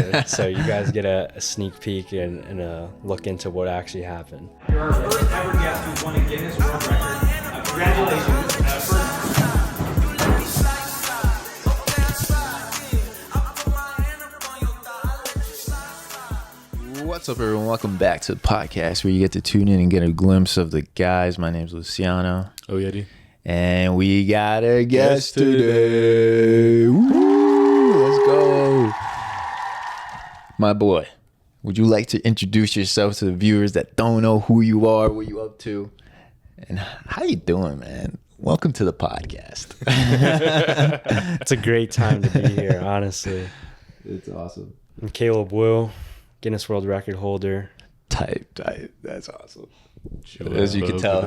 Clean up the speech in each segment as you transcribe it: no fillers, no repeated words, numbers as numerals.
good. So you guys get a sneak peek and a look into what actually happened. You're our first ever guest who's won a Guinness World Record. Congratulations. What's up, everyone? Welcome back to the podcast where you get to tune in and get a glimpse of the guys. My name's Luciano. Oh, Yeti. And we got a guest today. Woo, let's go. My boy, would you like to introduce yourself to the viewers that don't know who you are, what you up to, and how you doing, man? Welcome to the podcast. It's a great time to be here, honestly. It's awesome. I'm Caleb Wu, Guinness World Record holder. Tight. That's awesome. As you can tell,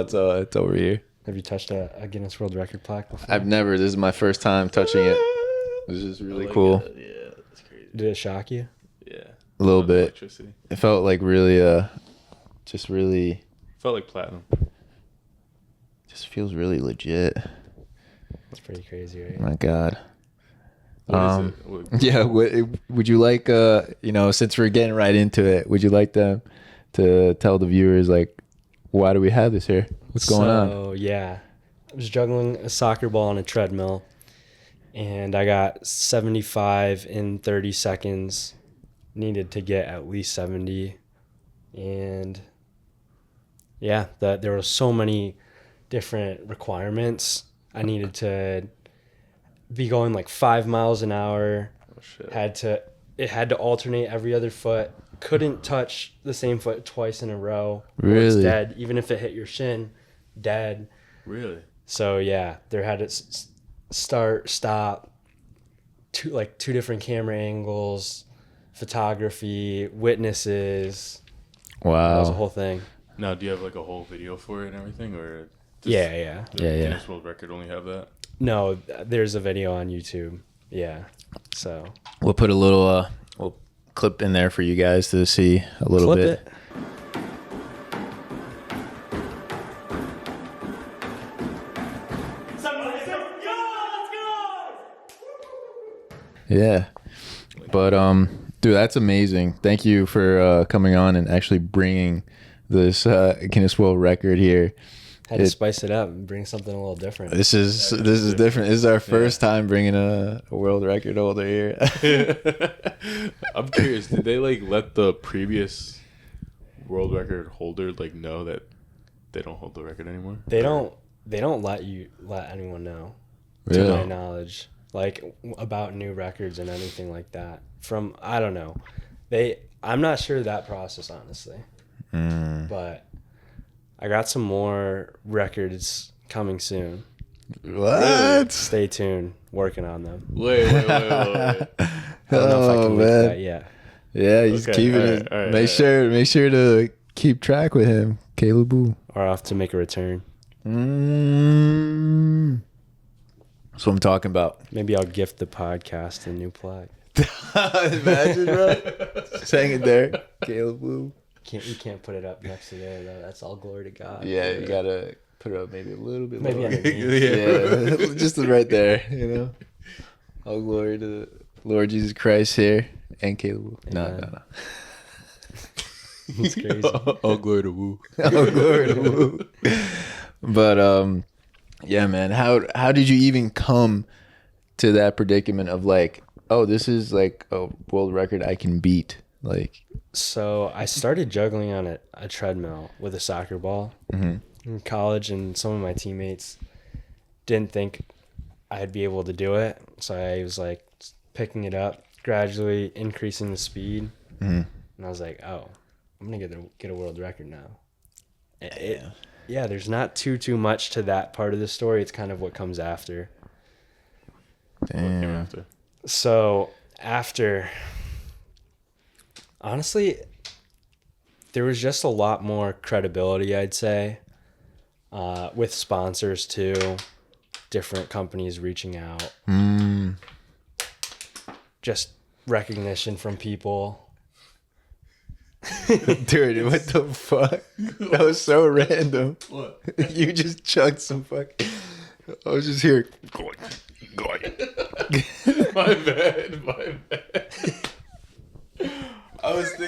it's over here. Have you touched a Guinness World Record plaque before? I've never. This is my first time touching it. This is really cool. Yeah, that's crazy. Did it shock you? Yeah. A little bit. Electricity. It felt like really, just really, Felt like platinum. just feels really legit. That's pretty crazy, right? My God. What is it? What- Yeah. Would you like, since we're getting right into it, would you like them to tell the viewers, like, why do we have this here? What's going on? Oh, yeah. I was juggling a soccer ball on a treadmill, and I got 75 in 30 seconds. Needed to get at least 70. And, yeah, there were so many different requirements. I needed to be going like 5 miles an hour. Oh, shit. It had to alternate every other foot. Couldn't touch the same foot twice in a row. Or Really? it's dead. Even if it hit your shin, dead. Really? So yeah, there had to start, stop, two different camera angles, photography, witnesses. That was a Wow. whole thing. Now, do you have like a whole video for it and everything, or does Yeah. the Yeah. Guinness World Record only have that? No, there's a video on YouTube. Yeah. So We'll put a little we'll clip in there for you guys to see a little clip bit. it. Yeah. But dude, that's amazing. Thank you for coming on and actually bringing this Guinness World Record here. Had to spice it up and bring something a little different. This is different. This is our first time bringing a world record holder here. I'm curious. Did they like let the previous world record holder like know that they don't hold the record anymore? They don't let anyone know, Really? to my knowledge, like about new records and anything like that. From, I don't know. I'm not sure that process, honestly. But I got some more records coming soon. What? Stay tuned. Working on them. Wait. I don't know if I can leak that yet. Yeah, he's Okay, keeping alright, it. alright, Make sure to keep track with him, Caleb Boo. Or off to make a return. That's what I'm talking about. Maybe I'll gift the podcast a new plaque. Imagine, bro. Just hang it there, Caleb Boo. You can't put it up next to there though. That's all glory to God. Yeah, you gotta put it up maybe a little bit Maybe lower. underneath. Yeah, just right there, you know. All glory to the Lord Jesus Christ here and Caleb. No. It's crazy. All glory to Woo. All glory to Woo. But yeah, man. How did you even come to that predicament of like, oh, this is like a world record I can beat? Like, So I started juggling on a treadmill with a soccer ball in college, and some of my teammates didn't think I'd be able to do it. So I was like picking it up, gradually increasing the speed, and I was like, oh, I'm gonna get a world record now. Yeah, there's not too much to that part of the story. It's kind of what comes after. What came damn. after? So after, honestly, there was just a lot more credibility, I'd say, with sponsors too, different companies reaching out, just recognition from people. Dude, what the fuck? That was so random. What? You just chugged some fuck. I was just here. My bad.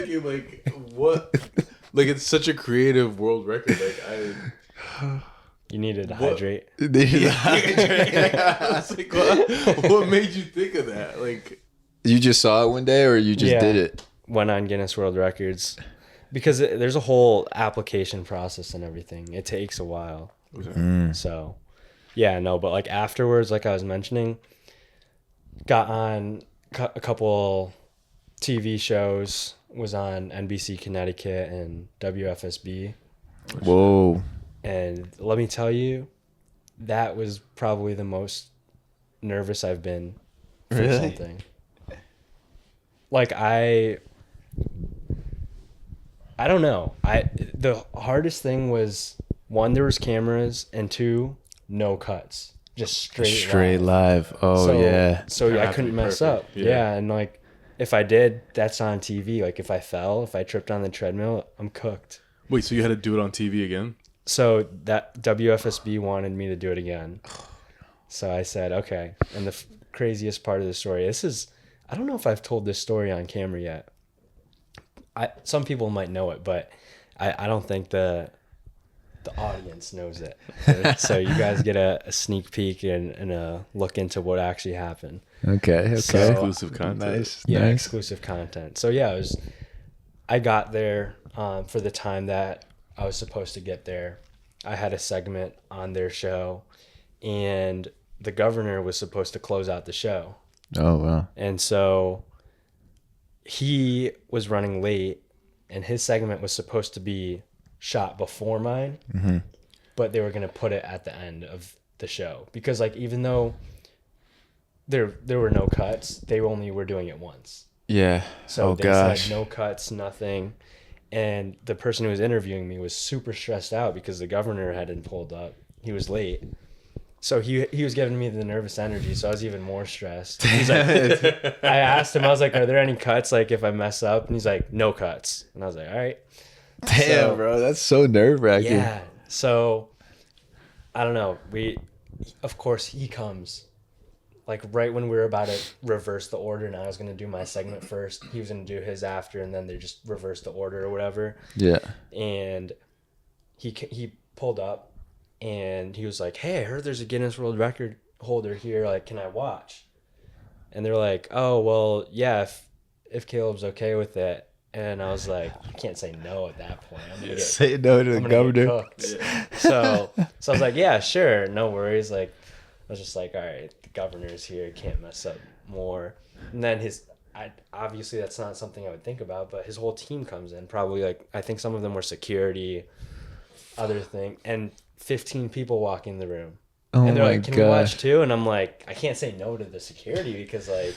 thinking like, what? Like, it's such a creative world record. Like, You needed to hydrate. I was like, what made you think of that? Like, You just saw it one day, or you just did it? Went on Guinness World Records because there's a whole application process and everything. It takes a while. So, yeah, no, but like afterwards, like I was mentioning, got on a couple TV shows, was on NBC Connecticut and WFSB. Whoa. And let me tell you, that was probably the most nervous I've been for something. Like I don't know. The hardest thing was, one, there was cameras, and two, no cuts. Just straight live. Oh, so, yeah. So I couldn't mess up. Yeah, and like if I did, that's on TV. Like if I fell, if I tripped on the treadmill, I'm cooked. wait, so you had to do it on TV again? So that WFSB wanted me to do it again. So I said, okay. And the craziest part of the story, I don't know if I've told this story on camera yet. Some people might know it, but I don't think the audience knows it. So you guys get a sneak peek and a look into what actually happened. Okay. So, Exclusive content. Nice. Yeah, nice. exclusive content. So yeah, I got there for the time that I was supposed to get there. I had a segment on their show, and the governor was supposed to close out the show. Oh, wow. And so he was running late, and his segment was supposed to be shot before mine, but they were going to put it at the end of the show because, like, even though there were no cuts, they only were doing it once. Yeah. So they gosh. said no cuts, nothing. And the person who was interviewing me was super stressed out because the governor hadn't pulled up. He was late. So he was giving me the nervous energy, so I was even more stressed. He's like, I asked him, I was like, are there any cuts, like, if I mess up? And he's like, no cuts. And I was like, all right. Damn, bro. That's so nerve-wracking. Yeah. So, I don't know. Of course, he comes. Like, right when we were about to reverse the order, and I was going to do my segment first. He was going to do his after, and then they just reversed the order or whatever. Yeah. And he pulled up, and he was like, hey, I heard there's a Guinness World Record holder here. Like, can I watch? And they're like, oh, well, yeah, if Caleb's okay with it. And I was like, I can't say no at that point. I'm gonna Say no to the governor. So I was like, yeah, sure, no worries. Like, I was just like, all right, the governor's here, can't mess up more. And then obviously that's not something I would think about, but his whole team comes in, probably, like, I think some of them were security, other thing, and 15 people walk in the room. Oh, and they're my like, can we watch too? And I'm like, I can't say no to the security because, like,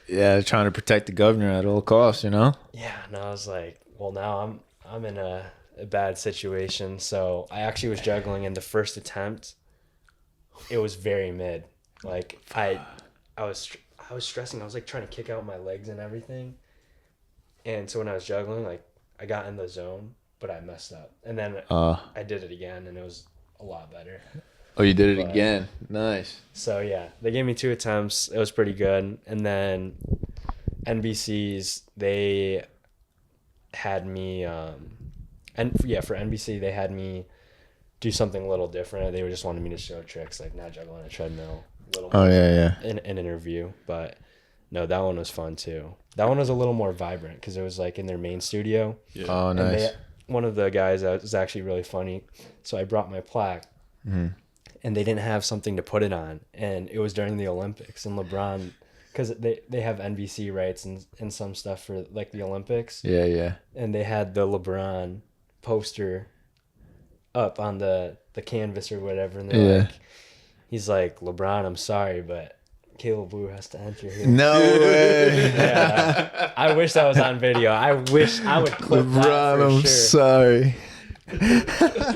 yeah, trying to protect the governor at all costs, you know? yeah. And I was like, well, now I'm in a bad situation. So I actually was juggling, in the first attempt, it was very mid. Like, I was stressing. I was like trying to kick out my legs and everything. And so when I was juggling, like, I got in the zone, but I messed up. And then I did it again, and it was a lot better. Oh, you did it again. Nice. So yeah, they gave me 2 attempts. It was pretty good. And then NBC's, they had me for NBC, they had me do something a little different. They just wanted me to show tricks, like not juggle on a treadmill. A little more an interview. But no, that one was fun too. That one was a little more vibrant because it was like in their main studio. Yeah. Oh, nice. And one of the guys was actually really funny. So I brought my plaque. Mm-hmm. And they didn't have something to put it on, and it was during the Olympics, and LeBron, because they have NBC rights and some stuff for, like, the Olympics. Yeah. And they had the LeBron poster up on the canvas or whatever, and they're like, he's like, LeBron, I'm sorry, but Caleb Wu has to enter here. No way. Yeah, I wish that was on video. I wish I would clip LeBron, that for I'm sure. sorry.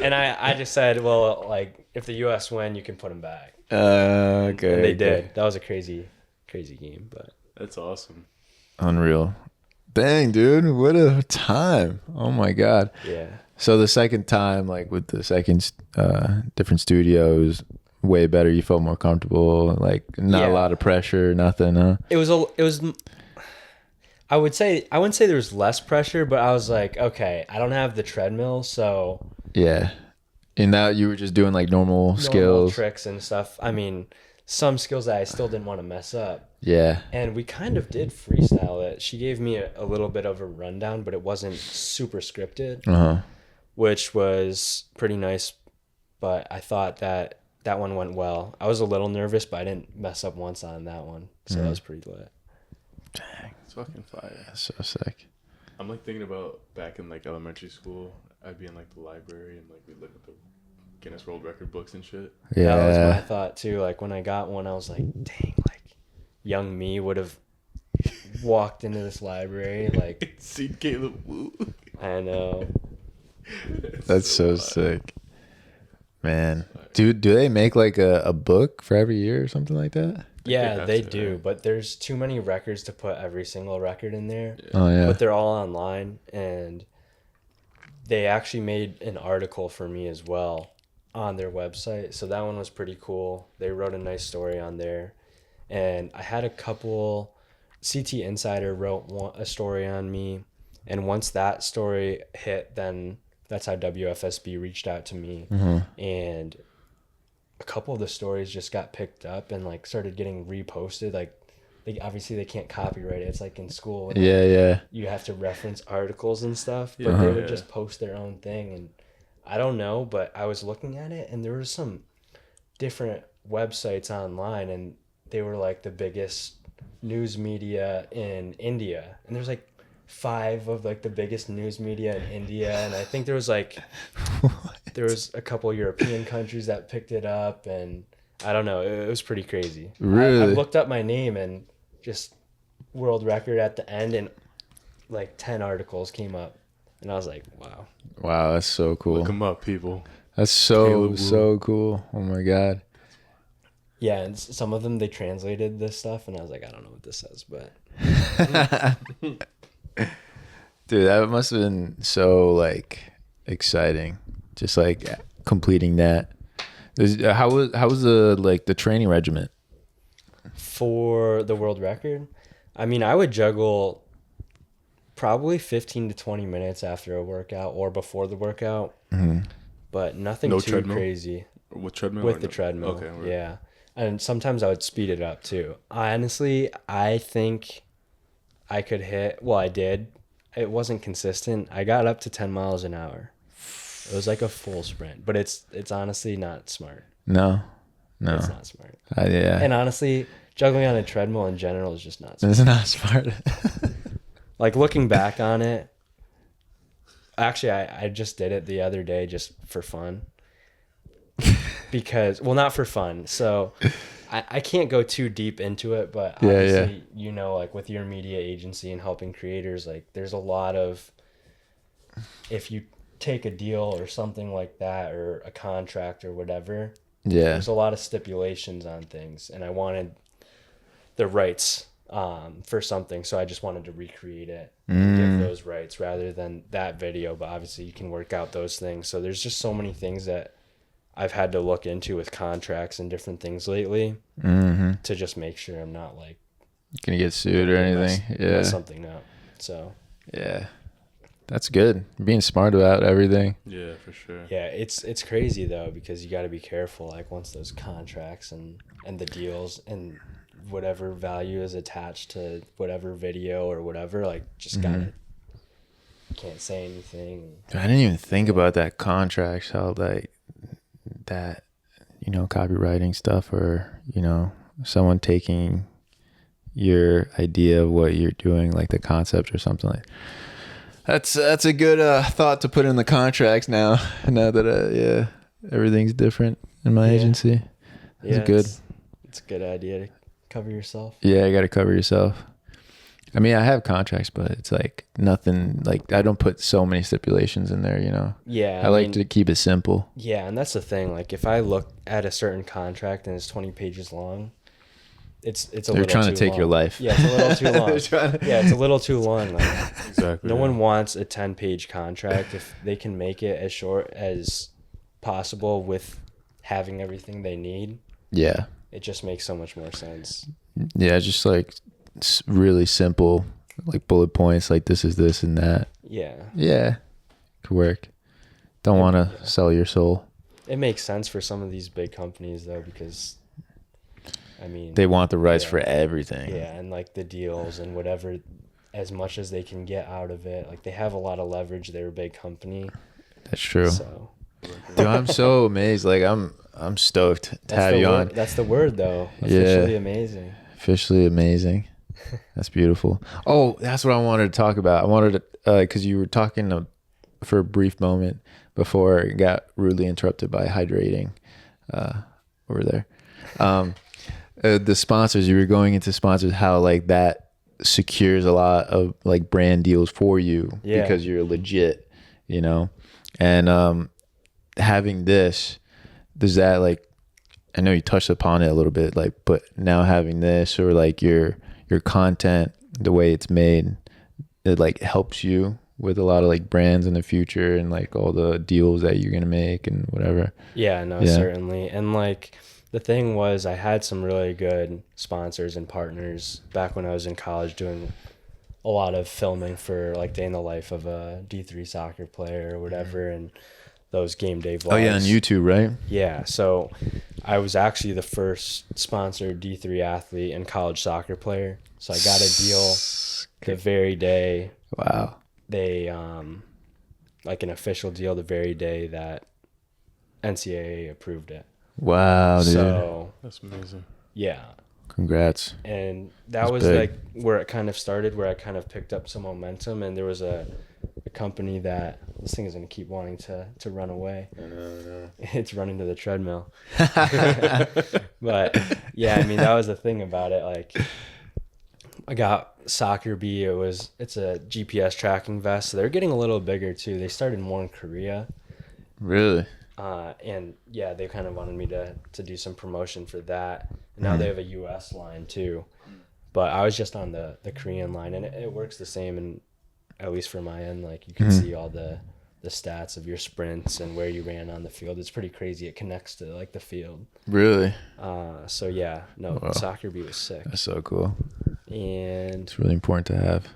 And I just said, well, like, if the U.S. win, you can put them back. Okay. And they did. That was a crazy game, but That's awesome. Unreal. Dang, dude. What a time. Oh, my God. yeah. So the second time, like with the second different studios, way better. You felt more comfortable. Like not a lot of pressure, nothing, huh? It was I wouldn't say there was less pressure, but I was like, okay, I don't have the treadmill, so Yeah. And now you were just doing like normal normal skills. tricks and stuff. I mean, some skills that I still didn't want to mess up. Yeah. And we kind of did freestyle it. She gave me a little bit of a rundown, but it wasn't super scripted, which was pretty nice. But I thought that one went well. I was a little nervous, but I didn't mess up once on that one. So that was pretty lit. Dang. It's fucking fire. That's so sick. I'm like thinking about back in like elementary school. I'd be in like the library and like we'd look at the Guinness World Record books and shit. Yeah. That was my thought too. Like when I got one, I was like, dang, like young me would have walked into this library. Like, See Caleb Wu. I know. That's so sick. Man. Do they make like a book for every year or something like that? Yeah, they to, do, right? but there's too many records to put every single record in there. Oh yeah. But they're all online, and they actually made an article for me as well on their website. So that one was pretty cool. They wrote a nice story on there, and I had a couple. CT Insider wrote a story on me, and once that story hit, then that's how WFSB reached out to me, and a couple of the stories just got picked up and like started getting reposted. Like they can't copyright it. It's like in school. When Yeah. you have to reference articles and stuff, but they would just post their own thing. And I don't know, but I was looking at it and there were some different websites online and they were like the biggest news media in India. And there's like 5 of like the biggest news media in India. And I think there was like, there was a couple European countries that picked it up. And I don't know, it was pretty crazy. Really? I looked up my name and just world record at the end and like 10 articles came up and I was like, wow. Wow, that's so cool. Look them up, people. That's Caleb Wu. so cool. Oh my god. Yeah, and some of them they translated this stuff and I was like, I don't know what this says, but Dude, that must have been so like exciting. Just like completing that. How was the training regimen? for the world record, I mean, I would juggle probably 15 to 20 minutes after a workout or before the workout, but nothing No too treadmill? crazy. With treadmill? With or the no? treadmill. Okay. We're- Yeah. And sometimes I would speed it up too. Honestly, I think I could hit, well, I did. It wasn't consistent. I got up to 10 miles an hour. It was like a full sprint, but it's honestly not smart. No. It's not smart. Yeah. And honestly, juggling on a treadmill in general is just not smart. It's not smart. Like looking back on it, actually, I just did it the other day just for fun. Because, well, not for fun. So I can't go too deep into it, but obviously, you know, like with your media agency and helping creators, like there's a lot of, if you take a deal or something like that or a contract or whatever, Yeah. there's a lot of stipulations on things. And I wanted the rights for something. So I just wanted to recreate it and give those rights rather than that video. But obviously you can work out those things. So there's just so many things that I've had to look into with contracts and different things lately to just make sure I'm not like Can you get sued or anything? mess something up. So Yeah. That's good. Being smart about everything. Yeah, for sure. yeah, it's crazy though, because you got to be careful. Like once those contracts and the deals and whatever value is attached to whatever video or whatever, like just gotta, can't say anything. I didn't even think about that contract, how like that, you know, copywriting stuff or, you know, someone taking your idea of what you're doing, like the concept or something like. That's a good thought to put in the contracts now. Now that everything's different in my agency. It's good. It's a good idea to cover yourself. Yeah, you got to cover yourself. I mean, I have contracts, but it's like nothing. Like I don't put so many stipulations in there. You know. Yeah, I like to keep it simple. Yeah, and that's the thing. Like if I look at a certain contract and it's 20 pages long, it's a little. They're trying too to take long. your life. Yeah, it's a little too long. They're Yeah, it's a little too long. Like, Exactly. no one wants a 10-page contract if they can make it as short as possible with having everything they need. Yeah. It just makes so much more sense. Yeah, just like really simple like bullet points, like this is this and that. Yeah. Yeah, could work. Don't want to sell your soul. It makes sense for some of these big companies though, because I mean They want the rights for everything. Yeah, and like the deals and whatever, as much as they can get out of it. Like they have a lot of leverage. They're a big company. That's true. So, dude, I'm so amazed. Like I'm stoked to have you on. That's the word though. Officially amazing. Officially amazing. That's beautiful. Oh, that's what I wanted to talk about. I wanted to, because you were talking for a brief moment before it got rudely interrupted by hydrating over there. The sponsors, you were going into sponsors, how like that secures a lot of like brand deals for you because you're legit, you know? And having this, does that like, I know you touched upon it a little bit, like, but now having this or like your content, the way it's made, it like helps you with a lot of like brands in the future and like all the deals that you're gonna make and whatever. Yeah, no, certainly. And like the thing was, I had some really good sponsors and partners back when I was in college doing a lot of filming for like day in the life of a D3 soccer player or whatever, and those game day vlogs. Oh yeah, on YouTube, right? Yeah, so I was actually the first sponsored D3 athlete and college soccer player. So I got a deal the very day. Wow. They like an official deal the very day that NCAA approved it. Wow, dude. So That's amazing. yeah. Congrats. And that was big. like where it kind of started, where I kind of picked up some momentum, and there was a company that this thing is going to keep wanting to run away. No. It's running to the treadmill. But yeah, I mean, that was the thing about it. Like I got Soccer Bee. It's a GPS tracking vest. So they're getting a little bigger too. They started more in Korea. Really? And yeah, they kind of wanted me to do some promotion for that. And now they have a US line too. But I was just on the Korean line, and it works the same. And at least for my end, like you can see all the stats of your sprints and where you ran on the field. It's pretty crazy. It connects to like the field. Really? So yeah, no, Wow. Soccer Bee was sick. That's so cool. And It's really important to have.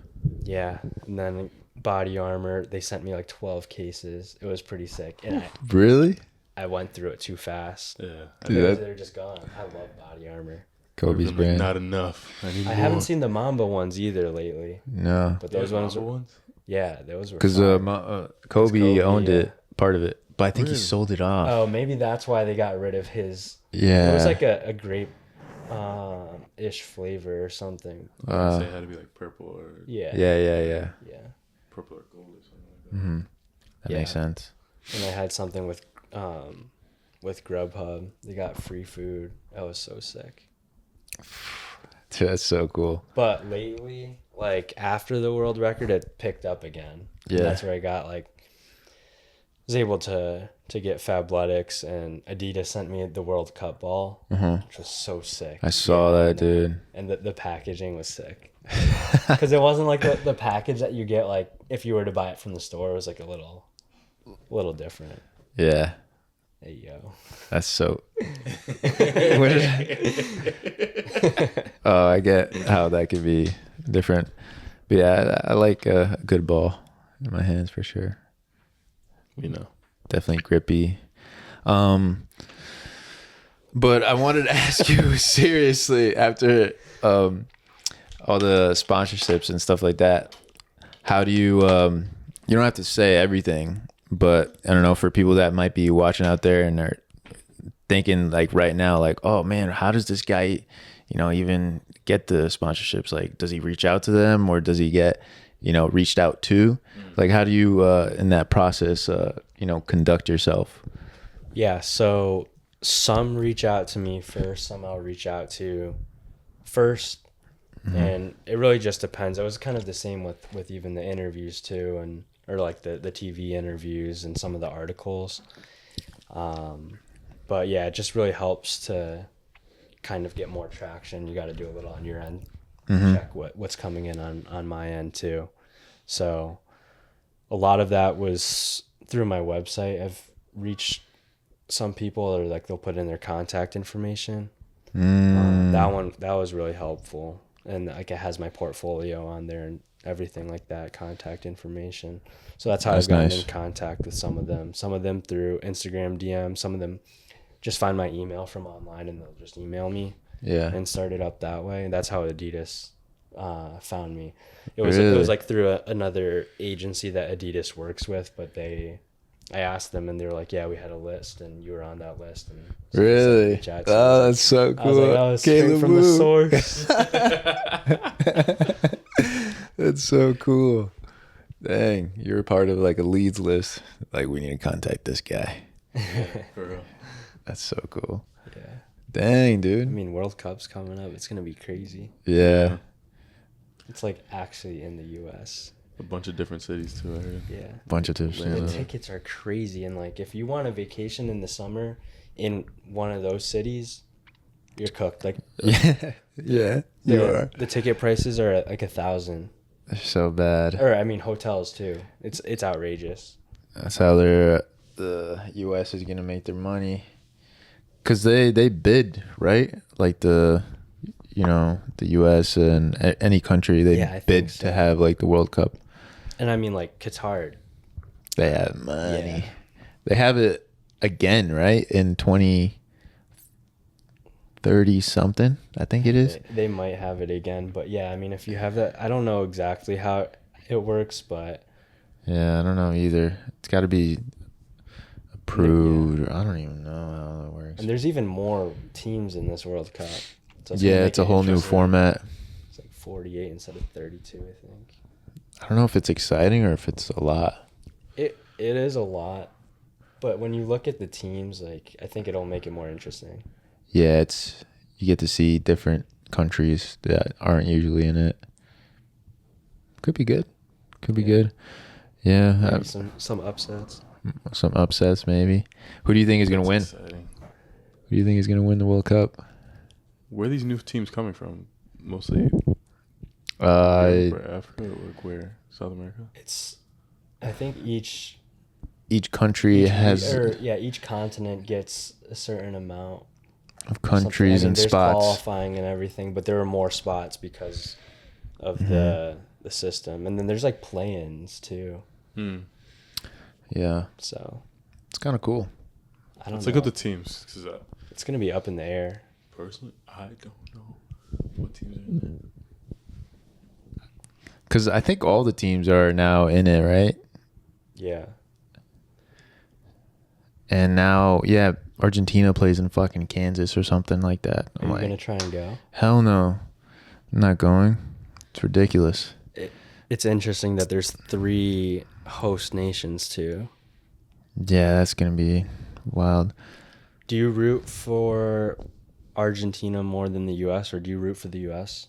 yeah, and then Body Armor, they sent me like 12 cases. It was pretty sick. And Really? I went through it too fast. Yeah. Dude, They're just gone. I love Body Armor. Kobe's Like, brand. not enough. I need I more. haven't seen the Mamba ones either lately. No. But those ones, ones. yeah, those were Because fire. Kobe owned yeah. it, part of it. But I think he Really? sold it off. Oh, maybe that's why they got rid of his. Yeah. It was like a grape ish flavor or something. Say it had to be like purple or Yeah. Yeah. purple or gold or something like that. That Yeah. makes sense. And I had something with Grubhub. They got free food. That was so sick. Dude, that's so cool. But lately, like after the world record, it picked up again. Yeah. And that's where I got like was able to get Fabletics, and Adidas sent me the World Cup ball, which was so sick. I saw that, dude. And the packaging was sick. Because it wasn't like the package that you get like if you were to buy it from the store. It was like a little different. Yeah. Hey yo. That's so. Oh, I get how that could be different. But yeah, I like a good ball in my hands for sure. You know. Definitely grippy. But I wanted to ask you seriously, after all the sponsorships and stuff like that, how do you you don't have to say everything, but I don't know, for people that might be watching out there and are thinking like right now, like, oh man, how does this guy, even get the sponsorships? Like, does he reach out to them, or does he get, reached out to? Like, how do you in that process, conduct yourself? Yeah, so some reach out to me first, some I'll reach out to first. And it really just depends. It was kind of the same with even the interviews too, or like the TV interviews and some of the articles. But yeah, it just really helps to kind of get more traction. You got to do a little on your end, check what's coming in on my end too. So a lot of that was through my website. I've reached some people, or like they'll put in their contact information. That was really helpful. And like it has my portfolio on there, and everything like that, contact information. So that's how That's I've gotten nice. in contact with some of them. Some of them through Instagram DM. Some of them just find my email from online and they'll just email me Yeah. and start it up that way. That's how Adidas found me. It Really? was like through another agency that Adidas works with, but I asked them and they were like, yeah, we had a list and you were on that list. And so they said Really? reach out to you. Oh, that's so I was cool. like, oh, straight Caleb from the Wu. source. That's so cool. Dang, you're a part of like a leads list. Like, we need to contact this guy. For real. That's so cool. Yeah. Dang, I dude. mean, World Cup's coming up. It's going to be crazy. Yeah. It's like actually in the U.S. A bunch of different cities too. I heard. Yeah. Bunch of tips. The Yeah. tickets are crazy. And like, if you want a vacation in the summer in one of those cities, you're cooked. Like, Yeah. Yeah. You are. the ticket prices are at like $1,000. They're so bad. Or, I mean, hotels too. It's outrageous. That's how the U.S. is gonna make their money, cause they bid, right? Like the U.S. and any country, they Yeah, I think bid so. to have like the World Cup. And I mean, like, Qatar. They have money. Yeah. They have it again, right? In 2030 something, I think it is. They might have it again. But yeah, I mean, if you have that, I don't know exactly how it works, but Yeah, I don't know either. It's got to be approved. Or I don't even know how that works. and there's even more teams in this World Cup. So it's gonna Yeah, make it's a it whole new interesting. format. It's like 48 instead of 32, I think. I don't know if it's exciting or if it's a lot. It is a lot, but when you look at the teams, like, I think it'll make it more interesting. Yeah, you get to see different countries that aren't usually in it. Could be good. Could be Yeah. good. Yeah, Maybe some upsets. some upsets maybe. Who do you think is gonna win? Exciting. Who do you think is gonna win the World Cup? Where are these new teams coming from? Mostly Uh, Europe or Africa, or like where? South America? I think each each has each continent gets a certain amount of or something. countries I mean, and there's spots. qualifying and everything, but there are more spots because of the system, and then there's like play-ins too. Yeah, So it's kind of cool. I don't Let's know. look at the teams. 'Cause, It's gonna be up in the air. personally, I don't know what teams are in there. Because I think all the teams are now in it, right? Yeah. And now, yeah, Argentina plays in fucking Kansas or something like that. Are I'm you like, gonna try and go? hell no, I'm not going. It's ridiculous. It's interesting that there's 3 host nations too. Yeah, that's gonna be wild. Do you root for Argentina more than the U.S., or do you root for the U.S.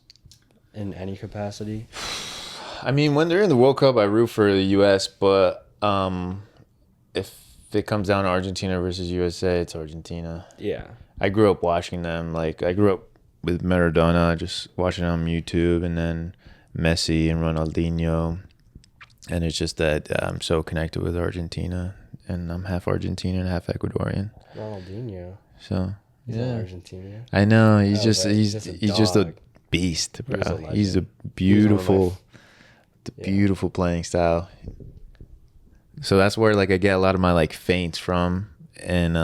in any capacity? I mean, when they're in the World Cup, I root for the U.S., but if it comes down to Argentina versus USA, it's Argentina. Yeah. I grew up watching them. Like, I grew up with Maradona, just watching on YouTube, and then Messi and Ronaldinho. And it's just that I'm so connected with Argentina, and I'm half Argentinian, half Ecuadorian. Ronaldinho. So, He's yeah. not Argentina. I know. He's Oh, just but he's just a dog. beast, He was a bro. He's a legend. beautiful, Yeah. beautiful playing style. So that's where like I get a lot of my like feints from, and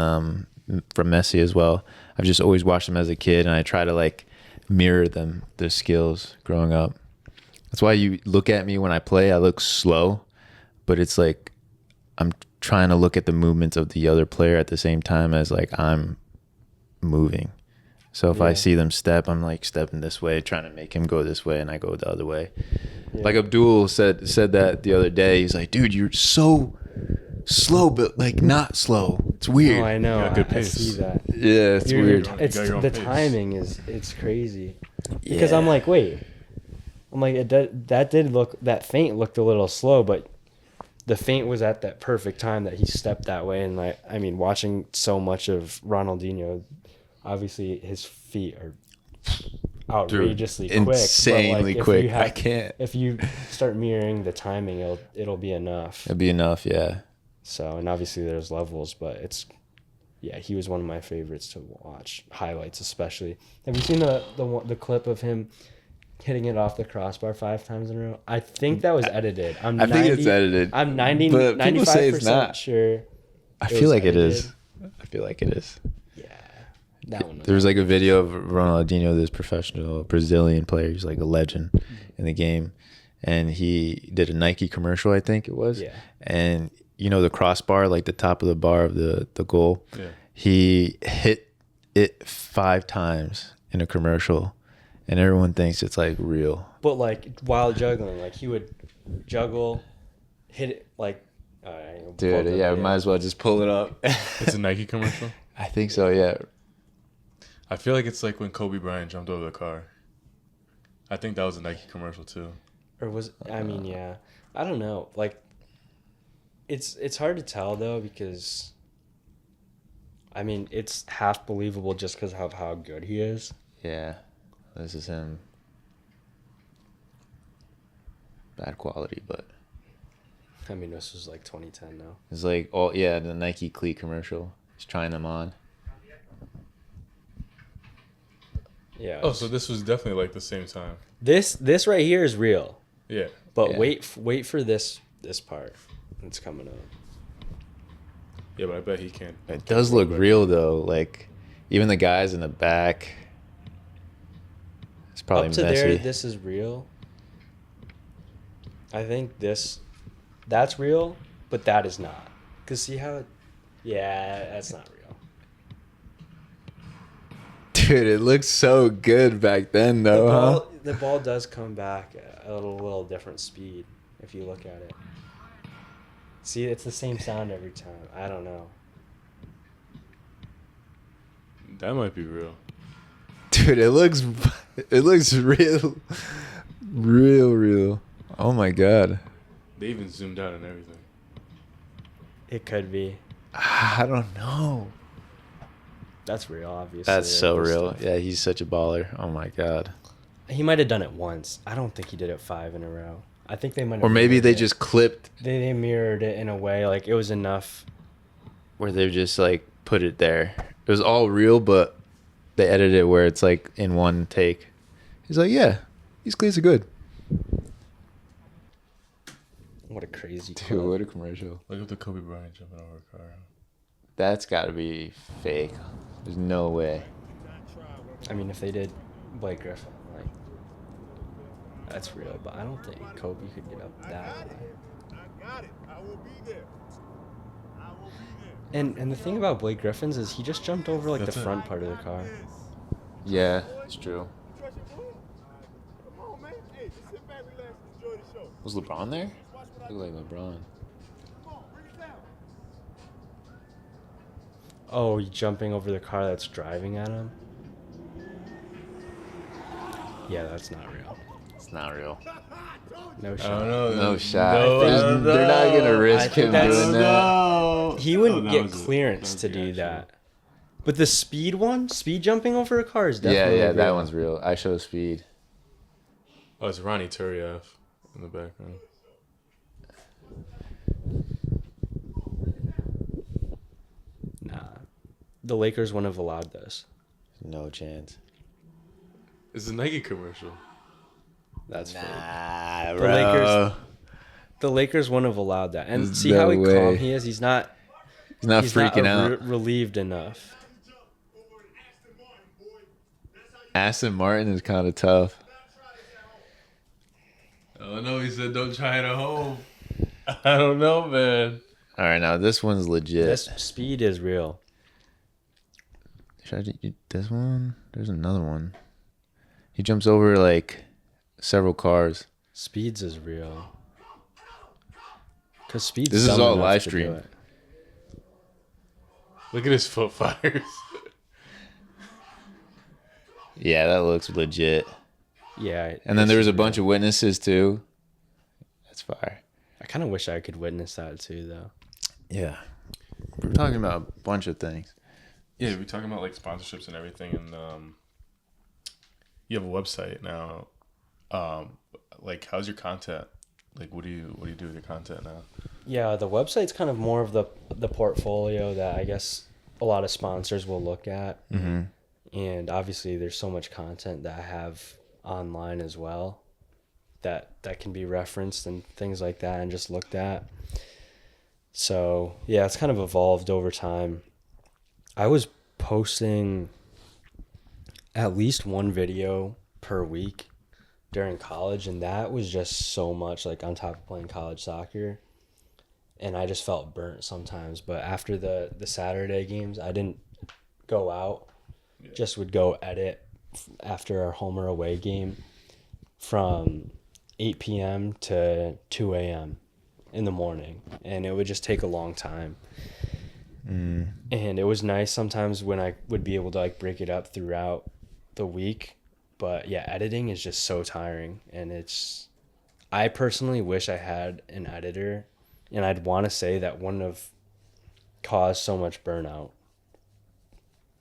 from Messi as well. I've just always watched him as a kid, and I try to like mirror them, their skills growing up. That's why you look at me when I play, I look slow, but it's like I'm trying to look at the movements of the other player at the same time as like I'm moving. So if I Yeah. see them step, I'm like stepping this way, trying to make him go this way, and I go the other way. Yeah. Like Abdul said that the other day. He's like, dude, you're so slow, but like not slow. It's weird. Oh, I know. You got good I pace. see that. Yeah, it's You're- weird. It's You got your own the pace. timing it's crazy. Because Yeah. I'm like, wait. I'm like, that feint looked a little slow, but the feint was at that perfect time that he stepped that way. And like, I mean, watching so much of Ronaldinho, obviously his feet are outrageously quick. But insanely like, if quick. you have- I can't. If you start mirroring the timing, it'll be enough. It'd be enough, yeah. So, and obviously there's levels, but he was one of my favorites to watch, highlights especially. Have you seen the clip of him hitting it off the crossbar 5 times in a row. I think that was edited. I think it's edited. I'm But people say it's 95% not. sure. I feel like it edited. is. I feel like it is. Yeah. That one. There was like a video of Ronaldinho, this professional Brazilian player. He's like a legend in the game. And he did a Nike commercial, I think it was. Yeah. And you know the crossbar, like the top of the bar of the goal? Yeah. He hit it 5 times in a commercial. And everyone thinks it's like real. But like while juggling, like he would juggle, hit it like. Dude, yeah, we might as well just pull it up. It's a Nike commercial. I think so, yeah. I feel like it's like when Kobe Bryant jumped over the car. I think that was a Nike commercial too. Or was I mean, yeah. I don't know. Like it's hard to tell though because I mean, it's half believable just because of how good he is. Yeah. This is him. Bad quality, but I mean, this was like 2010 now. it's like the Nike cleat commercial. He's trying them on. Yeah. Oh, so this was definitely like the same time. This right here is real. Yeah. But Yeah. wait for this part. It's coming up. Yeah, but I bet he can't. It does look real though. Like even the guys in the back. It's probably Up to messy. there, this is real. I think that's real, but that is not. Cause see how that's not real. Dude, it looks so good back then though, huh? The ball does come back at a little different speed if you look at it. See, it's the same sound every time. I don't know. That might be real. Dude, it looks real. Real. Oh my god. They even zoomed out and everything. It could be. I don't know. That's real, obviously. That's so There's real. stuff. Yeah, he's such a baller. Oh my god. He might have done it once. I don't think he did it 5 in a row. I think they might have. Or maybe mirrored they it. just clipped They mirrored it in a way like it was enough. where they just like put it there. It was all real, but they edited it where it's like in one take. He's like, yeah, these cleats are good. What a crazy Dude, clip. what a commercial. Look at the Kobe Bryant jumping over a car. That's got to be fake. There's no way. I mean, if they did Blake Griffin, like that's real, but I don't think Kobe could get up that high. I got it. I will be there. I will be there. And the thing about Blake Griffin's is he just jumped over like That's the it. front part of the car. Yeah, it's true. Trust your boy? Come on, man. Hey, just sit back, relax, and enjoy the show. Was LeBron there? Watch what I Looked do. like LeBron. Come on, bring it down. Oh, he jumping over the car that's driving at him. Yeah, that's not real. It's not real. No I shot. don't know. No shot. No, They're not going to I risk think him that's- doing that. No. He wouldn't Oh, that get was a- clearance that to was the do actual- that. But the speed jumping over a car is Yeah, definitely that real. one's real. I show speed. Oh, it's Ronnie Turiev in the background. Nah. The Lakers wouldn't have allowed this. No chance. It's a Nike commercial. That's fake. Nah, The Lakers- The Lakers wouldn't have allowed that. And There's see no how way. calm he is? He's not He's not freaking out. relieved enough. Over an Aston Martin, boy. That's how you Aston Martin is kind of tough. try this at home. Oh no, he said don't try it at home. I don't know, man. All right, now this one's legit. This speed is real. Should I do this one? There's another one. He jumps over like several cars. Speeds is real. Cause speed's This is dumb all enough live to do stream. it. Look at his foot fires. Yeah, that looks legit. Yeah. And then this there was is a bunch real. of witnesses too. That's fire. I kind of wish I could witness that too, though. Yeah. We're talking about a bunch of things. Yeah, we're talking about like sponsorships and everything, and you have a website now. Like, how's your content? Like, what do you do with your content now? Yeah, the website's kind of more of the portfolio that I guess a lot of sponsors will look at. Mm-hmm. And obviously, there's so much content that I have online as well that can be referenced and things like that and just looked at. So yeah, it's kind of evolved over time. I was posting at least one video per week during college, and that was just so much, like on top of playing college soccer, and I just felt burnt sometimes. But after the Saturday games, I didn't go out, just would go edit after our home or away game from 8 p.m. to 2 a.m. in the morning, and it would just take a long time. And it was nice sometimes when I would be able to like break it up throughout the week. But yeah, editing is just so tiring, and I personally wish I had an editor, and I'd want to say that wouldn't have caused so much burnout.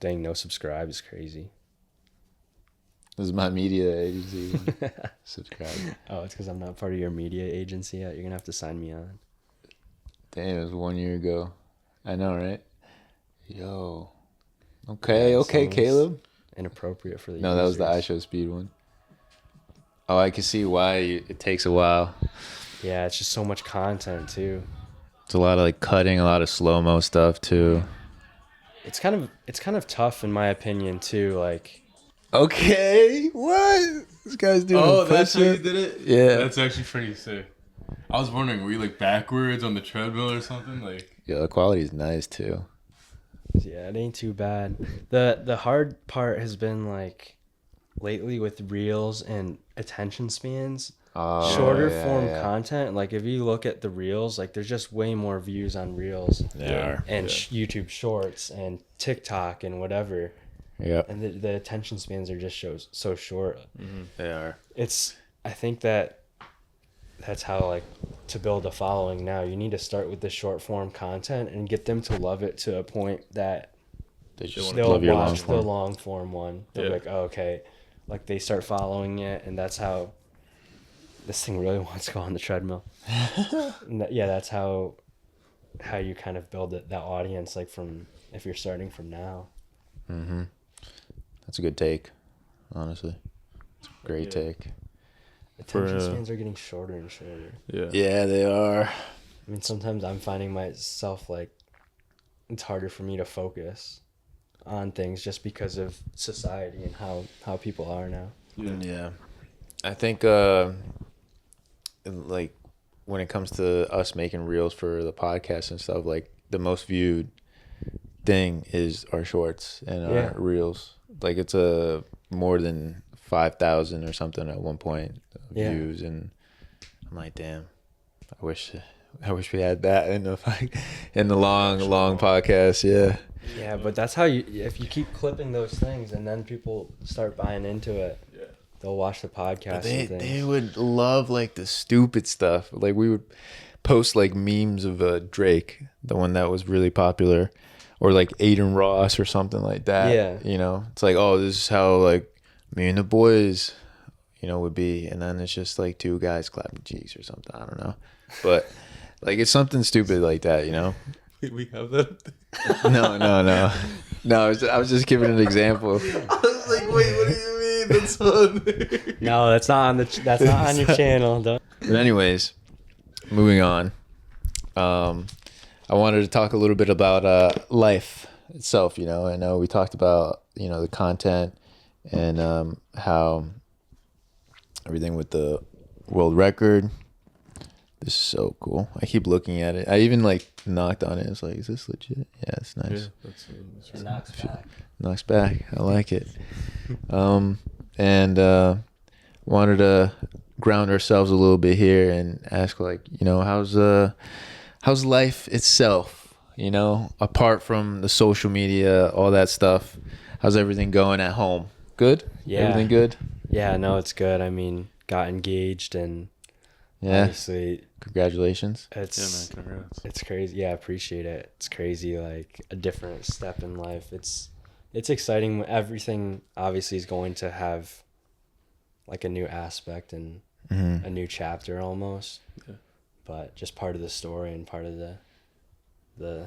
Dang, no subscribe is crazy. This is my media agency. Subscribe. Oh, it's because I'm not part of your media agency yet. You're gonna have to sign me on. Damn, it was 1 year ago. I know, right? Yo. Okay, Yeah, okay, sounds Caleb. Inappropriate for the No, that was the users. iShow Speed one. Oh, I can see why it takes a while. Yeah, it's just so much content too. It's a lot of like cutting, a lot of slow-mo stuff too. It's kind of tough in my opinion too. Like, Okay, what? This guy's doing Oh, a that's how you push-up. did it? Yeah. That's actually pretty sick. I was wondering, were you like backwards on the treadmill or something? Like, Yeah, the quality is nice too. yeah, it ain't too bad. The hard part has been like lately with reels and attention spans. Oh, Shorter yeah, form yeah. content, like if you look at the reels, like there's just way more views on reels They are. and YouTube shorts and TikTok and whatever, Yep. and the attention spans are just so short. They are. I think that's how, like, to build a following now, you need to start with the short form content and get them to love it to a point that They just they'll love your long watch the form. long form one. They're Yeah. like, oh, okay, like they start following it, and that's how this thing really wants to go on the treadmill. Yeah, that's how you kind of build that audience, like from if you're starting from now. Mm-hmm. That's a good take, honestly. It's a great Yeah. take. Attention spans are getting shorter and shorter. yeah. Yeah, they are. I mean, sometimes I'm finding myself like it's harder for me to focus on things just because of society and how people are now. Yeah. I think like when it comes to us making reels for the podcast and stuff, like the most viewed thing is our shorts and our Yeah. reels. Like it's a more than 5,000 or something at one point of Yeah. views, and I'm like, damn, I wish we had that in the long podcast. Yeah. Yeah, but that's how if you keep clipping those things and then people start buying into it, they'll watch the podcast and things. They would love like the stupid stuff. Like we would post like memes of Drake, the one that was really popular, or like Aiden Ross or something like that. Yeah. You know, it's like, oh, this is how like me and the boys, would be, and then it's just like two guys clapping cheeks or something. I don't know, but like it's something stupid like that. We have that. No. I was just giving an example. I was like, wait, what do you mean? That's on there. No, that's not on your channel. Don't. But anyways, moving on. I wanted to talk a little bit about life itself. I know we talked about the content and how everything with the world record. This is so cool. I keep looking at it. I even like knocked on it. It's like, is this legit? Yeah, it's nice. Yeah, that's It knocks back. Knocks back. I like it. And wanted to ground ourselves a little bit here and ask, like, how's life itself? Apart from the social media, all that stuff. How's everything going at home? Good? Yeah. Everything good? Yeah, no, it's good. I mean, got engaged, and Yeah. obviously Congratulations. it's Yeah, man, congrats. it's crazy. Yeah, I appreciate it. It's crazy, like a different step in life. It's exciting. Everything obviously is going to have like a new aspect and Mm-hmm. a new chapter almost. Yeah. But just part of the story and part of the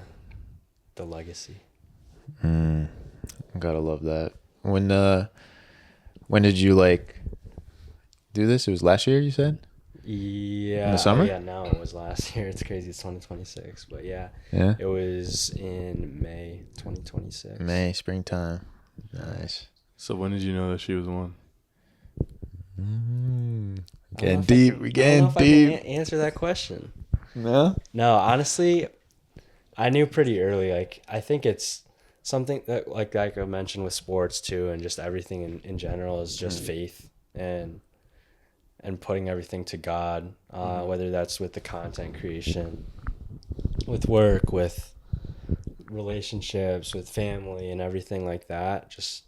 legacy. Gotta love that. When did you like do this? It was last year, you said? Yeah. In the summer? Yeah, no, it was last year. It's crazy. It's 2026. But yeah, Yeah. it was in May 2026. May, springtime. Nice. So when did you know that she was one? Getting deep. We getting I can deep. answer that question. No? No, honestly, I knew pretty early. Like, I think it's something that, like I mentioned with sports too, and just everything in general is just faith and putting everything to God, whether that's with the content creation, with work, with relationships, with family, and everything like that. Just,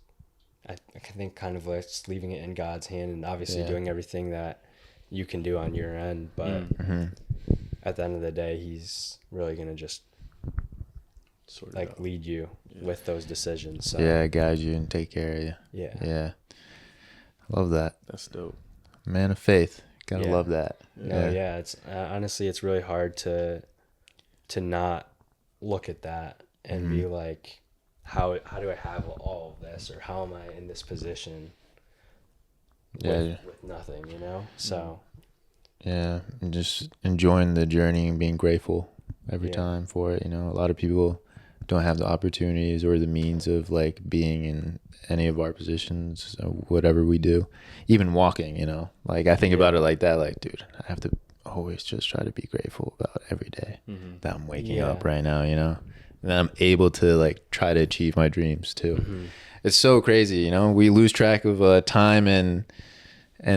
I think kind of like just leaving it in God's hand, and obviously doing everything that you can do on your end. But at the end of the day, He's really going to just Sort of like lead you with those decisions. So, Yeah, guide you and take care of you. Yeah. Yeah. Love that. That's dope. Man of faith. Gotta Yeah. love that. No, yeah, it's honestly, it's really hard to not look at that and be like, how do I have all of this, or how am I in this position with nothing, you know? So Yeah, and just enjoying the journey and being grateful every time for it. You know, a lot of people don't have the opportunities or the means of like being in any of our positions, whatever we do, even walking, you know, like I think about it like that, like, dude, I have to always just try to be grateful about every day that I'm waking up right now, you know, and that I'm able to like try to achieve my dreams too. It's so crazy, you know, we lose track of time and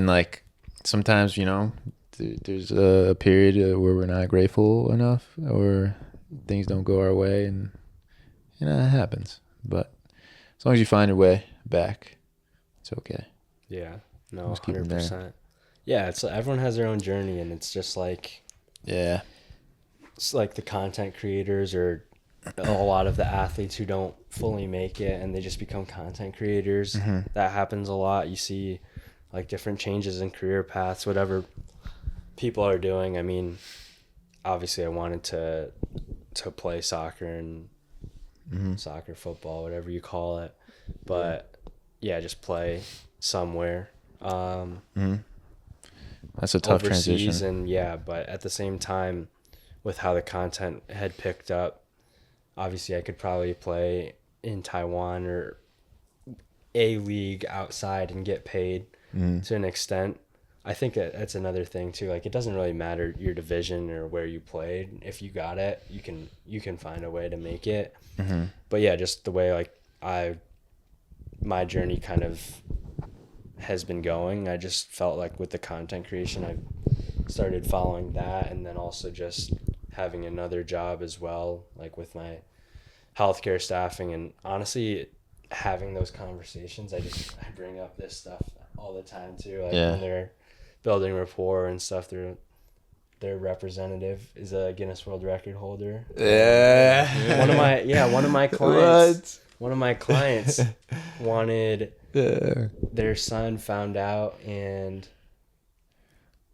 like sometimes, you know, there's a period where we're not grateful enough or things don't go our way, and you know, it happens. But as long as you find your way back, it's okay. yeah, no, Just keep 'em there. 100%. Yeah, it's everyone has their own journey, and it's just like, Yeah. it's like the content creators or a lot of the athletes who don't fully make it and they just become content creators. That happens a lot. You see like different changes in career paths, whatever people are doing. I mean, obviously I wanted to play soccer and soccer, football, whatever you call it, but yeah, just play somewhere That's a tough overseas. transition. And yeah, but at the same time, with how the content had picked up, obviously I could probably play in Taiwan or a league outside and get paid to an extent. I think that's another thing too. Like, it doesn't really matter your division or where you played. If you got it, you can find a way to make it. But yeah, just the way like my journey kind of has been going, I just felt like with the content creation, I started following that, and then also just having another job as well, like with my healthcare staffing. And honestly, having those conversations, I bring up this stuff all the time too. Like when they're building rapport and stuff, their representative is a Guinness World Record holder. One of my clients. One of my clients wanted their son found out and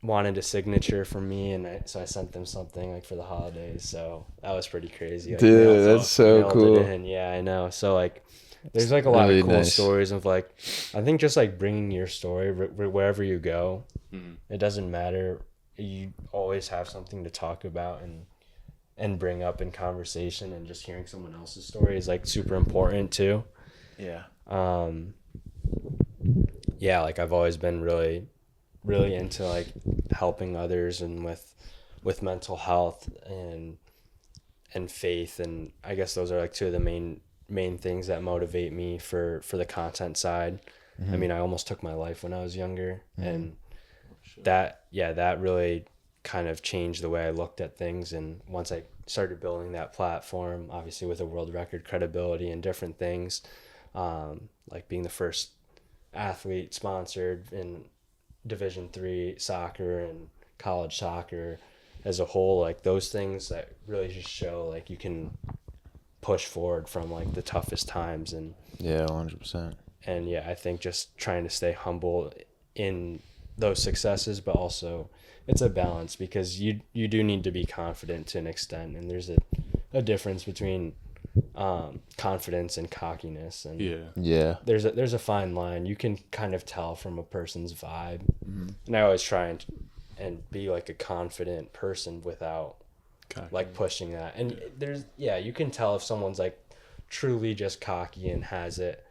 wanted a signature from me, and so I sent them something like for the holidays. So that was pretty crazy. Like, dude, that's so cool. Yeah, I know. So like, there's like a lot really of cool nice stories of like, I think just like bringing your story wherever you go. It doesn't matter. You always have something to talk about and bring up in conversation, and just hearing someone else's story is like super important too. Yeah. Yeah, like I've always been really, really into like helping others and with mental health and faith, and I guess those are like two of the main things that motivate me for the content side. I mean, I almost took my life when I was younger, and that really kind of changed the way I looked at things. And once I started building that platform, obviously with a world record credibility and different things, like being the first athlete sponsored in Division III soccer and college soccer as a whole, like those things that really just show like you can push forward from like the toughest times. And 100%. And yeah, I think just trying to stay humble in those successes, but also it's a balance, because you do need to be confident to an extent, and there's a difference between confidence and cockiness, and Yeah. there's a fine line. You can kind of tell from a person's vibe, and I always try and be like a confident person without like pushing that. And you can tell if someone's like truly just cocky and has it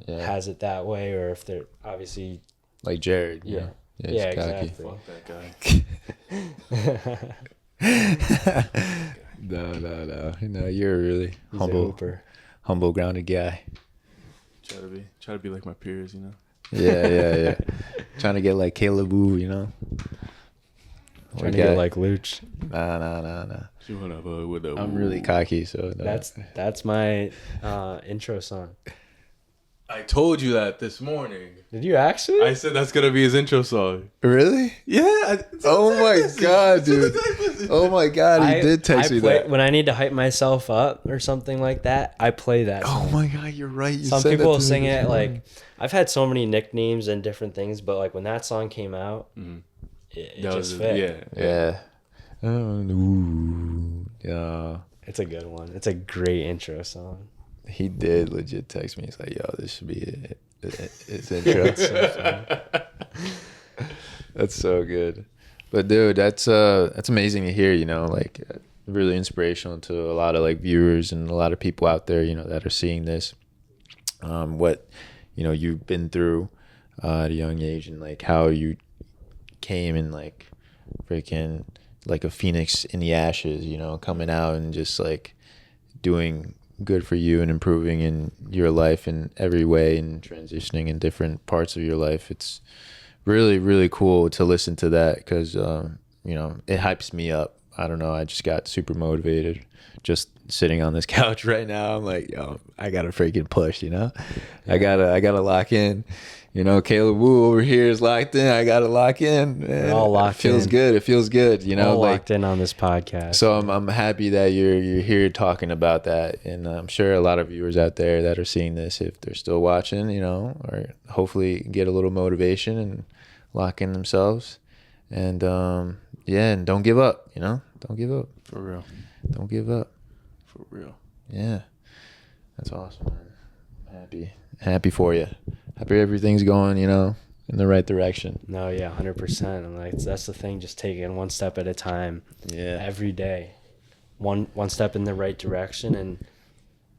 that way, or if they're obviously like Jared. yeah he's cocky. exactly. Fuck that guy. No, you're a really He's a hooper. humble, grounded guy. Try to be like my peers, you know. Yeah. Trying to get like Caleb Wu, you know. Trying to get like Luch. Nah. I'm really cocky, so That's my intro song. I told you that this morning. Did you actually? I said that's gonna be his intro song. Really? Yeah. Oh my god, dude. Oh my god, he did text me that. When I need to hype myself up or something like that, I play that Oh song. my god, you're right. You Some said people that to sing me it before. like, I've had so many nicknames and different things, but like when that song came out, it just fit. Yeah. Ooh. Yeah. It's a good one. It's a great intro song. He did legit text me. He's like, "Yo, this should be it. It's intro." That's so good. But dude, that's amazing to hear. You know, like really inspirational to a lot of like viewers and a lot of people out there. You know, that are seeing this. What you've been through at a young age, and like how you came and like freaking like a phoenix in the ashes. You know, coming out and just like doing good for you and improving in your life in every way and transitioning in different parts of your life. It's really, really cool to listen to that because, it hypes me up. I don't know. I just got super motivated just sitting on this couch right now. I'm like, yo, I got to freaking push, you know? I gotta lock in. You know, Caleb Wu over here is locked in. I got to lock in. We're all locked in. It feels good, you know? All like, locked in on this podcast. so I'm happy that you're here talking about that, and I'm sure a lot of viewers out there that are seeing this, if they're still watching, you know, or hopefully get a little motivation and lock in themselves, and and don't give up, you know, don't give up. For real. Don't give up. For real. Yeah, that's awesome, man. Happy for you. Happy everything's going, you know, in the right direction. No, yeah, 100%. I'm like, that's the thing. Just take it one step at a time. Yeah. Every day, one step in the right direction, and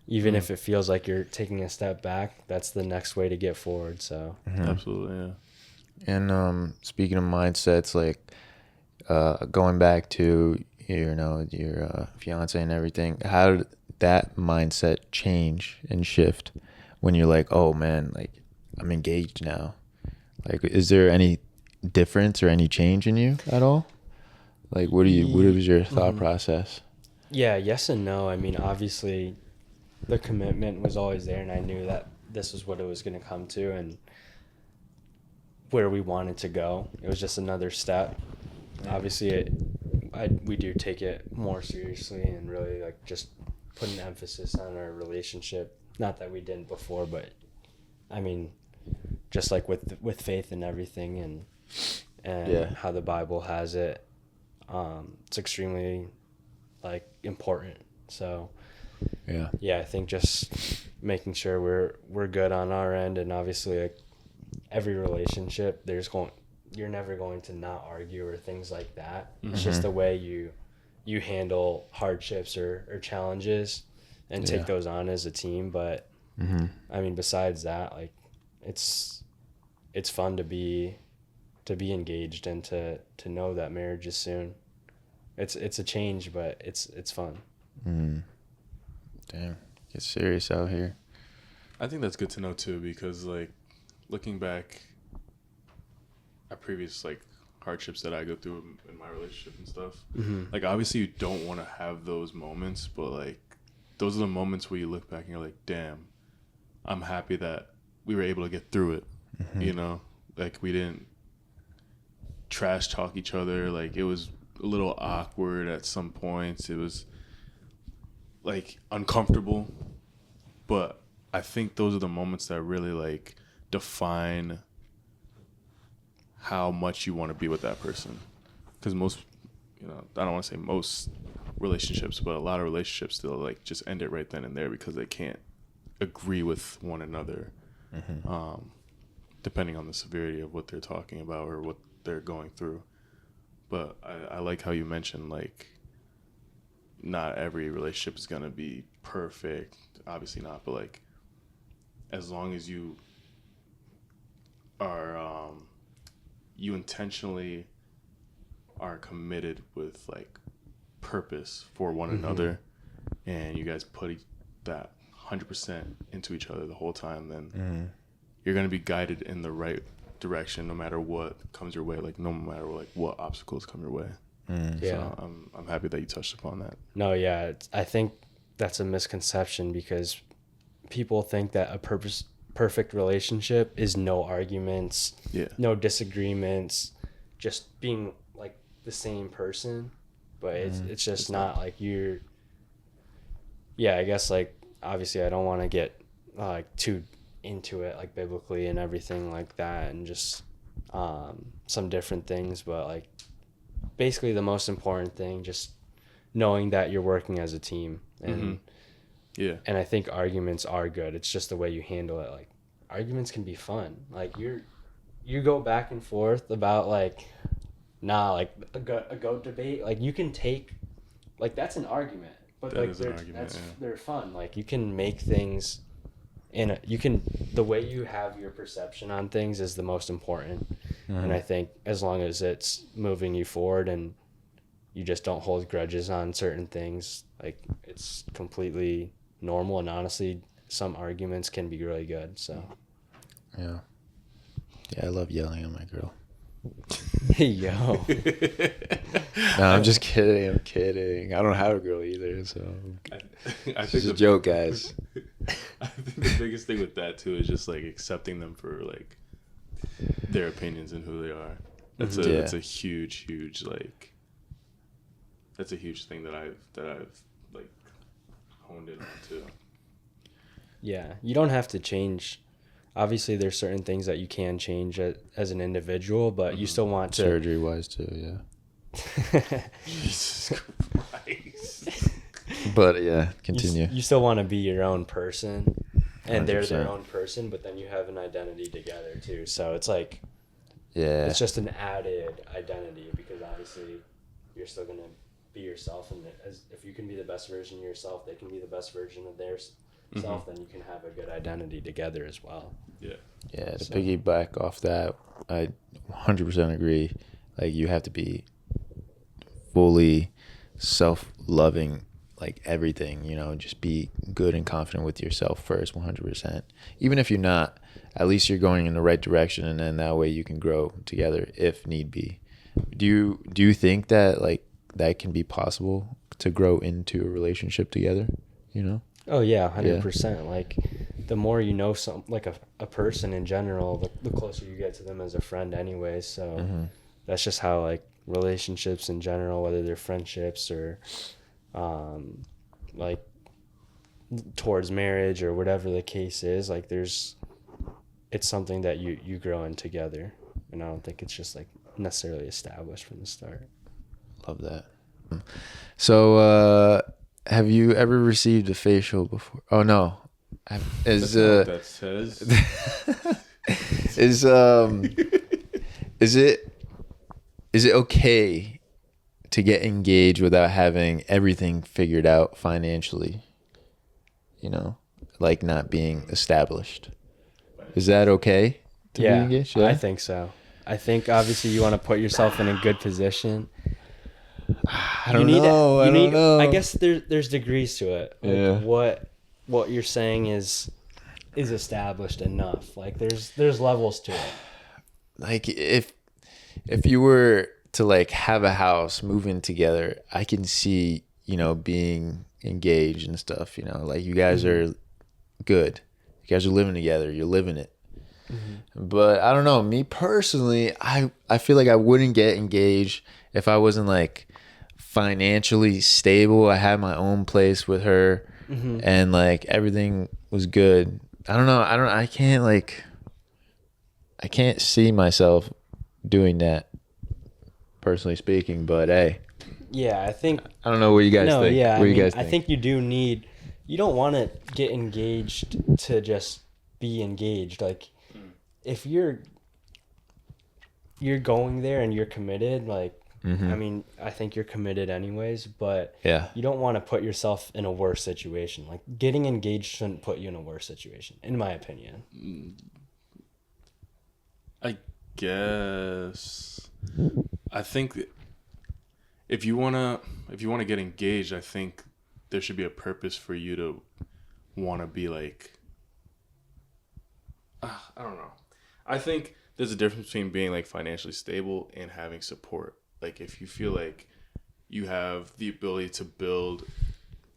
even if it feels like you're taking a step back, that's the next way to get forward. So Absolutely, yeah. And speaking of mindsets, like going back to your fiance and everything, how did that mindset change and shift when you're like, oh man, like I'm engaged now? Like, is there any difference or any change in you at all? Like, what was your thought process? Yeah, yes and no. I mean, obviously, the commitment was always there, and I knew that this is what it was going to come to, and where we wanted to go. It was just another step. Obviously, we do take it more seriously and really like just put an emphasis on our relationship. Not that we didn't before, but I mean, just like with faith and everything, and how the Bible has it, it's extremely like important. So yeah, I think just making sure we're good on our end, and obviously like every relationship, you're never going to not argue or things like that. It's just the way you handle hardships or challenges and take those on as a team. But I mean, besides that, like it's fun to be engaged and to know that marriage is soon. It's a change, but it's fun. Damn, get serious out here. I think that's good to know too, because like looking back at previous like hardships that I go through in my relationship and stuff, like obviously you don't want to have those moments, but like those are the moments where you look back and you're like, damn, I'm happy that we were able to get through it. You know, like we didn't trash talk each other. Like it was a little awkward at some points. It was like uncomfortable, but I think those are the moments that really like define how much you want to be with that person. Because most, I don't want to say most, relationships, but a lot of relationships still like just end it right then and there because they can't agree with one another, depending on the severity of what they're talking about or what they're going through. But I like how you mentioned, like, not every relationship is going to be perfect. Obviously not, but, like, as long as you are, you intentionally are committed with, like, purpose for one another, and you guys put that 100% into each other the whole time, then you're going to be guided in the right direction no matter what comes your way, like no matter like what obstacles come your way. Yeah. So I'm happy that you touched upon that. No, yeah, I think that's a misconception because people think that a perfect relationship is no arguments, no disagreements, just being like the same person, but it's just not like you're. Yeah, I guess like obviously I don't want to get like too into it like biblically and everything like that and just some different things, but like basically the most important thing, just knowing that you're working as a team. And and I think arguments are good. It's just the way you handle it. Like arguments can be fun. Like you go back and forth about like like a goat debate, like you can take like that's an argument, but that like they're fun. Like you can make things and the way you have your perception on things is the most important. And I think as long as it's moving you forward and you just don't hold grudges on certain things, like it's completely normal. And honestly, some arguments can be really good. So yeah, I love yelling at my girl. Yo. No, I'm just kidding. I don't have a girl either, so I it's a joke, guys. I think the biggest thing with that too is just like accepting them for like their opinions and who they are. That's a huge like that's a huge thing that I've like honed in on too. Yeah, you don't have to change. Obviously, there's certain things that you can change as an individual, but you still want to surgery wise too. Yeah. Jesus Christ. But yeah, continue. You still want to be your own person, and 100%. They're their own person, but then you have an identity together too. So it's like, it's just an added identity because obviously you're still gonna be yourself, and if you can be the best version of yourself, they can be the best version of their self. Then you can have a good identity together as well. Yeah. To piggyback off that, I 100% agree. Like you have to be fully self-loving. Like everything, just be good and confident with yourself first, 100%. Even if you're not, at least you're going in the right direction, and then that way you can grow together if need be. Do you think that like that can be possible to grow into a relationship together? Oh yeah, 100%. Like the more you know like a person in general, the closer you get to them as a friend anyway. So that's just how like relationships in general, whether they're friendships or like towards marriage or whatever the case is, like it's something that you grow in together, and I don't think it's just like necessarily established from the start. Love that. So have you ever received a facial before? Oh no. That's not what that says. Is it okay to get engaged without having everything figured out financially? Like not being established. Is that okay to be engaged? Yeah, I think so. I think obviously you want to put yourself in a good position. I don't know. I guess there's degrees to it. Like what you're saying is established enough. Like there's levels to it. Like if you were to like have a house, move in together, I can see, being engaged and stuff, like you guys are good. You guys are living together. You're living it. But I don't know. Me personally, I feel like I wouldn't get engaged if I wasn't like financially stable. I had my own place with her and like everything was good. I don't know. I can't see myself doing that, personally speaking, but hey, Yeah, I think. I don't know what you guys No, think. yeah, What do I you mean, guys I think you do need. You don't want to get engaged to just be engaged. Like, if you're going there and you're committed, like, I mean, I think you're committed anyways, but Yeah. you don't want to put yourself in a worse situation. Like, getting engaged shouldn't put you in a worse situation, in my opinion. I guess. I think that if you wanna get engaged, I think there should be a purpose for you to want to be like. I don't know. I think there's a difference between being like financially stable and having support. Like if you feel like you have the ability to build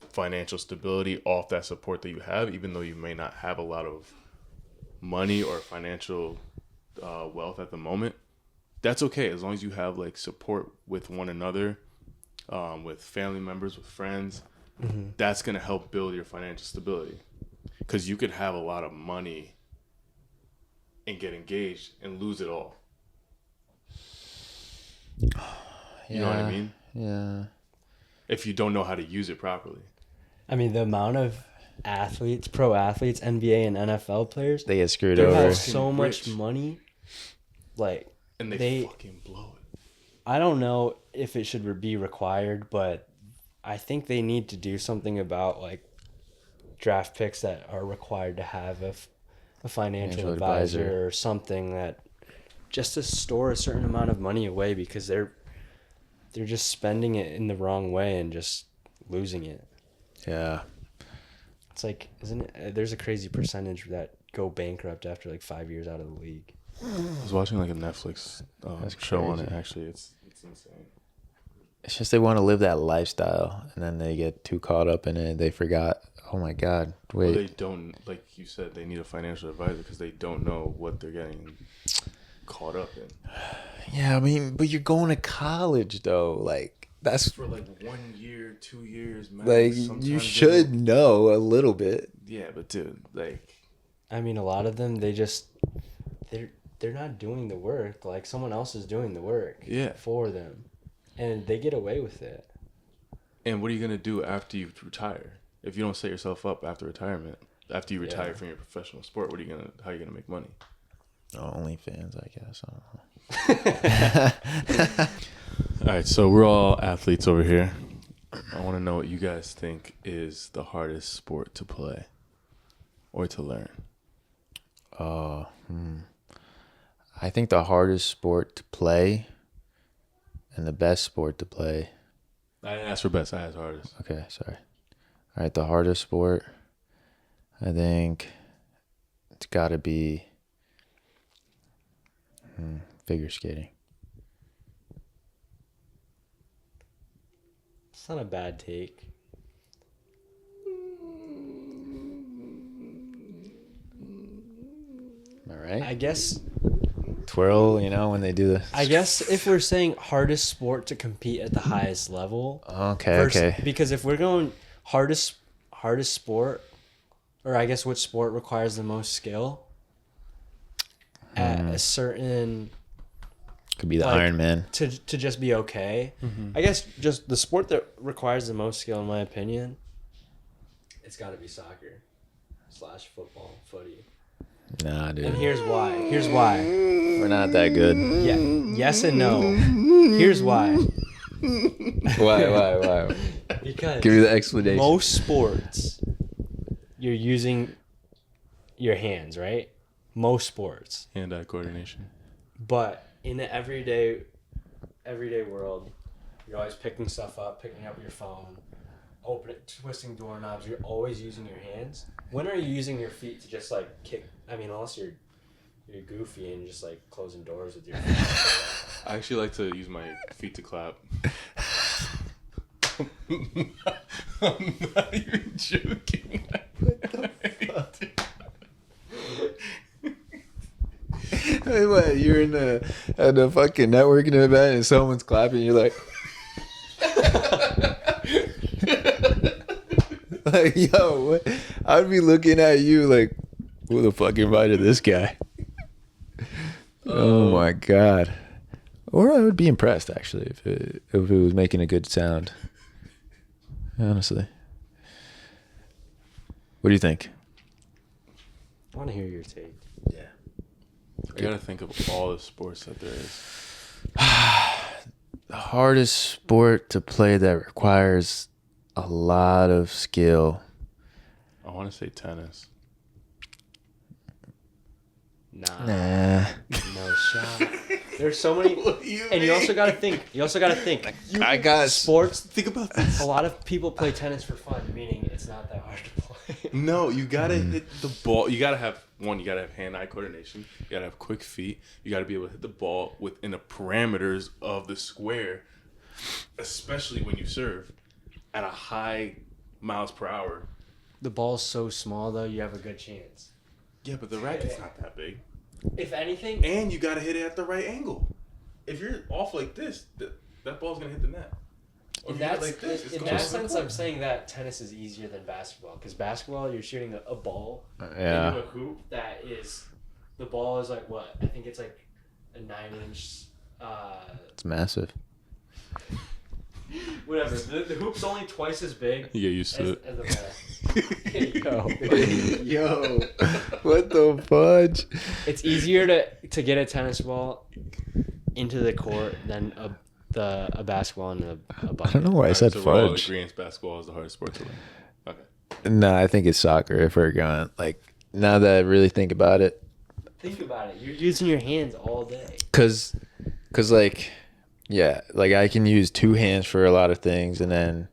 financial stability off that support that you have, even though you may not have a lot of money or financial wealth at the moment, that's okay as long as you have like support with one another, with family members, with friends. That's gonna help build your financial stability, because you could have a lot of money and get engaged and lose it all. You know what I mean? Yeah. If you don't know how to use it properly. I mean, the amount of athletes, pro athletes, NBA and NFL players, They get screwed they over. have so Fucking much rich. money. Like, And they fucking blow it. I don't know if it should be required, but I think they need to do something about like draft picks that are required to have a financial advisor or something, that just to store a certain amount of money away, because they're just spending it in the wrong way and just losing it. Yeah. It's like, isn't it? There's a crazy percentage that go bankrupt after like 5 years out of the league. I was watching like a Netflix show on it. crazy. Actually, it's insane. It's just they want to live that lifestyle, and then they get too caught up in it. They forgot. Oh my God! Well, Wait. they don't, like you said, they need a financial advisor because they don't know what they're getting caught up in. Yeah, I mean, but you're going to college though. Like that's For like 1 year, 2 years, man. like you should know a little bit. Yeah, but dude, like, I mean, a lot of them, they're not doing the work. Like, someone else is doing the work for them, and they get away with it. and what are you gonna do after you retire? If you don't set yourself up after retirement, after you retire from your professional sport, how are you gonna make money? Oh, OnlyFans, I guess. I don't know. All right, so we're all athletes over here. I want to know what you guys think is the hardest sport to play or to learn. I think the hardest sport to play and the best sport to play. I didn't ask for best, I asked hardest. Okay, sorry. All right, the hardest sport, I think it's got to be figure skating. It's not a bad take. Am I right? I guess Twirl, you know, when they do the... I guess if we're saying hardest sport to compete at the highest level. Okay. Because if we're going hardest sport, or I guess which sport requires the most skill at a certain, Could be the like, Iron Man. to just be okay. I guess just the sport that requires the most skill, in my opinion, it's got to be soccer / football, footy. Nah, dude. And here's why. We're not that good. Yeah. Yes and no. Here's why. Why? Because Give me the explanation. most sports, you're using your hands, right? Most sports. Hand-eye coordination. But in the everyday world, you're always picking stuff up, picking up your phone, twisting doorknobs. You're always using your hands. When are you using your feet to just like kick? I mean, unless you're goofy and just like closing doors with your feet. I actually like to use my feet to clap. I'm not even joking. What? You're in at the fucking networking event and someone's clapping. You're like, like, yo, what? I'd be looking at you like, who the fuck invited this guy? Oh my God. Or I would be impressed actually if it was making a good sound. Honestly. What do you think? I want to hear your take. Yeah. I gotta think of all the sports that there is. The hardest sport to play that requires a lot of skill. I want to say tennis. Nah. Nah. No shot. There's so many, and you also got to think. Like, I got sports. Think about this. A lot of people play tennis for fun, meaning it's not that hard to play. No, you gotta hit the ball. You gotta have You gotta have hand-eye coordination. You gotta have quick feet. You gotta be able to hit the ball within the parameters of the square, especially when you serve at a high miles per hour. The ball's so small though, you have a good chance. Yeah, but the racket's not that big. If anything, And you gotta hit it at the right angle. If you're off like this, that ball's gonna hit the net. Or if you hit it like this, it's in gonna that hit the sense, corner. I'm saying that tennis is easier than basketball. Because basketball, you're shooting a ball Yeah. into a hoop that is, the ball is like what? I think it's like a 9-inch. It's massive. Whatever. The hoop's only twice as big. You get used as, to it. as the ball. Yo. Yo. What the fudge? It's easier to get a tennis ball into the court than a basketball in a I bucket. don't know why I said So we're all fudge. agreeing basketball is the hardest sport to learn. Okay. No, I think it's soccer if we're going. Like, now that I really think about it. Think about it. You're using your hands all day. Cause like, yeah, like I can use two hands for a lot of things and then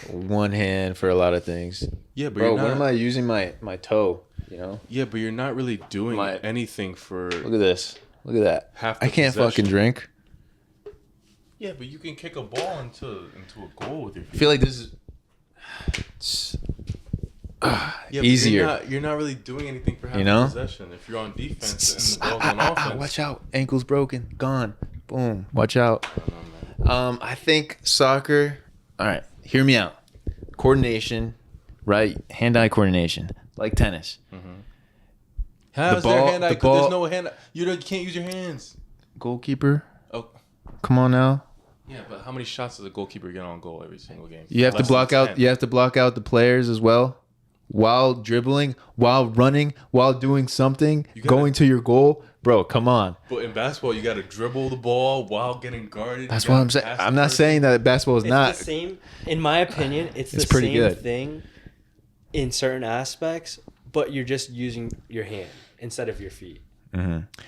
one hand for a lot of things. Yeah, but Bro, you're not, when am I using my toe, you know? Yeah, but you're not really doing My- anything for Look at this. Look at that. half the I can't possession. fucking drink. Yeah, but you can kick a ball into a goal with your I feet. feel like this is Yeah, but easier. You're not really doing anything for half You know? the possession. If you're on defense and the ball's on offense. Watch out. Ankle's broken. Gone. Boom. Watch out. I don't know, man. I think soccer. All right. Hear me out. Coordination, right? Hand-eye coordination, like tennis. How's ball- there hand-eye? the 'Cause there's ball- no hand. You can't use your hands. Goalkeeper. Oh, Come on now. yeah, but how many shots does a goalkeeper get on goal every single game? You have to Less than block out. 10. You have to block out the players as well, while dribbling, while running, while doing something, You gotta- going to your goal, bro. Come on. But in basketball, you got to dribble the ball while getting guarded. That's You what gotta I'm saying. pass the I'm not person. saying that basketball is It's not. the same, in my opinion. It's the pretty same good. thing in certain aspects, but you're just using your hand instead of your feet.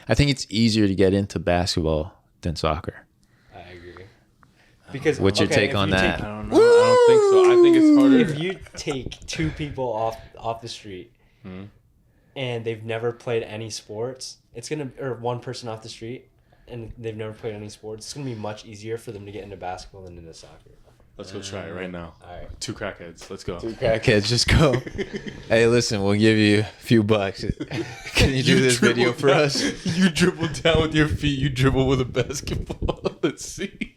I think it's easier to get into basketball than soccer. I agree. Because What's your take if on you that? I don't know. I don't think so. I think it's harder. If you take two people off the street and they've never played any sports, or one person off the street and they've never played any sports, it's gonna be much easier for them to get into basketball than into soccer. Let's go try it right now. All right. Two crackheads. Let's go. Crackheads, just go. Hey, listen, we'll give you a few bucks. Can you do this video for us? You dribble down with your feet. You dribble with a basketball. Let's see.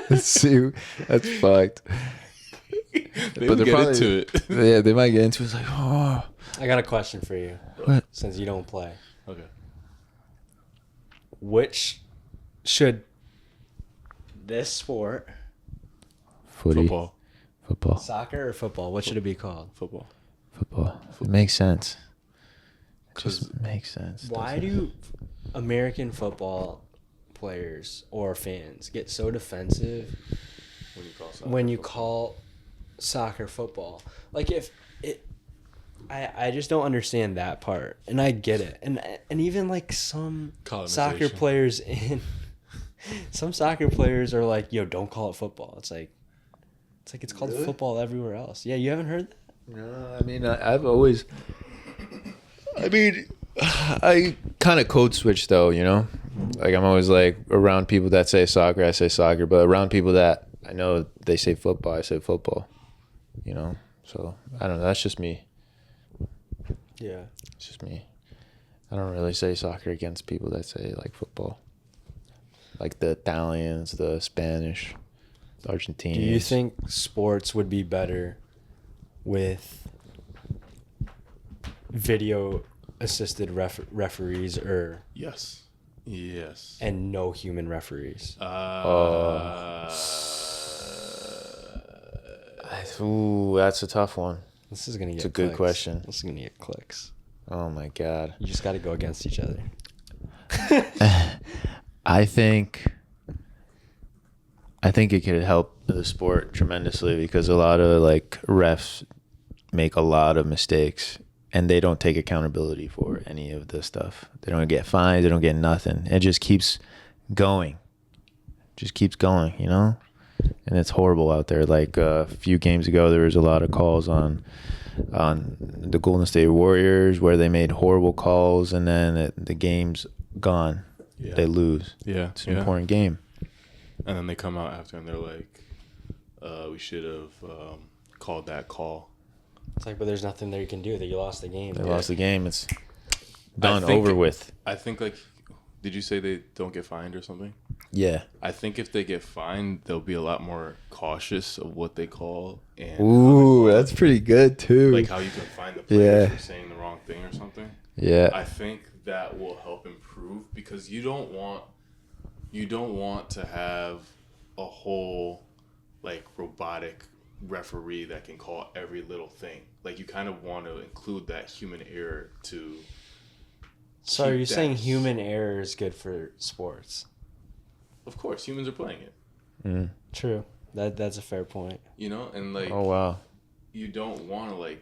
Let's see. That's fucked. They But will they're get probably- into it. Yeah, they might get into it. It's like, oh. I got a question for you. What? Since you don't play. Okay. Which should this sport, Footy. Football. Football. soccer or football, what should it be called? Football. Football. It makes sense. It 'Cause- just makes sense. Why doesn't it? do American football players or fans get so defensive When you call soccer when you football. call soccer football? Like if it, I just don't understand that part, and I get it, and even like some soccer Colonization. players some soccer players are like, yo, don't call it football. It's called Really? football everywhere else. Yeah, you haven't heard that? No, I mean, I've always. I mean, I kind of code switch though, you know? Like, I'm always like around people that say soccer, I say soccer, but around people that I know they say football, I say football, you know? So, I don't know. That's just me. Yeah. It's just me. I don't really say soccer against people that say like football. Like the Italians, the Spanish, the Argentinians. Do you think sports would be better with video assisted referees or Yes. Yes. and no human referees. Ooh, that's a tough one. This is gonna get. It's a good clicks. question. This is gonna get clicks. Oh my God. You just got to go against each other. I think it could help the sport tremendously because a lot of like refs make a lot of mistakes and they don't take accountability for any of this stuff. They don't get fines. They don't get nothing. It just keeps going. Just keeps going, you know? And it's horrible out there. Like a few games ago, there was a lot of calls on the Golden State Warriors where they made horrible calls and then the game's gone. Yeah. They lose. Yeah. It's an important game. And then they come out after and they're like, we should have called that call. It's like, but there's nothing there you can do. That you lost the game. They lost the game. It's done, think- over with. I think, like, did you say they don't get fined or something? Yeah. I think if they get fined, they'll be a lot more cautious of what they call. And Ooh, that's pretty good too. like how you can find the players Yeah. for saying the wrong thing or something. Yeah. I think that will help improve because you don't want to have a whole like robotic referee that can call every little thing. Like you kind of want to include that human error to. So are you keep saying that- human error is good for sports? Of course, humans are playing it. True. That's a fair point. You know, and like Oh wow. you don't want to like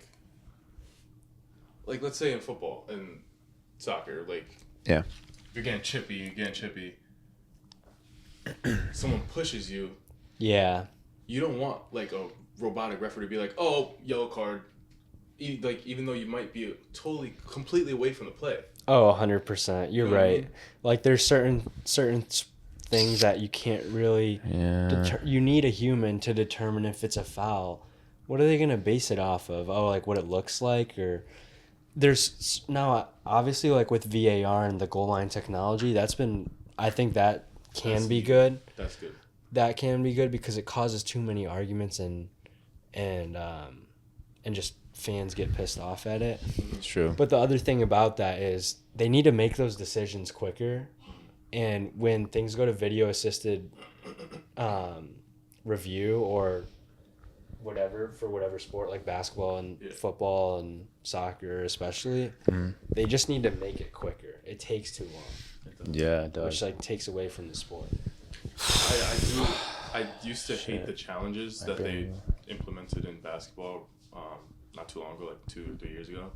let's say in football and soccer, like Yeah. if you're getting chippy. Someone pushes you. Yeah. You don't want like a robotic referee to be like, oh, yellow card. Like even though you might be completely away from the play. Oh, 100%. You're You know what I right. mean? Like there's certain things that you can't really. Yeah. You need a human to determine if it's a foul. What are they gonna base it off of? Oh, like what it looks like, or there's now obviously like with VAR and the goal line technology. I think that can be good. That's good. That can be good because it causes too many arguments and just fans get pissed off at it. It's true. But the other thing about that is they need to make those decisions quicker. And when things go to video assisted review or whatever for whatever sport like basketball and football and soccer especially, they just need to make it quicker. It takes too long, Yeah, it which does. like takes away from the sport. I used to hate the challenges that they implemented in basketball not too long ago, like 2 or 3 years ago.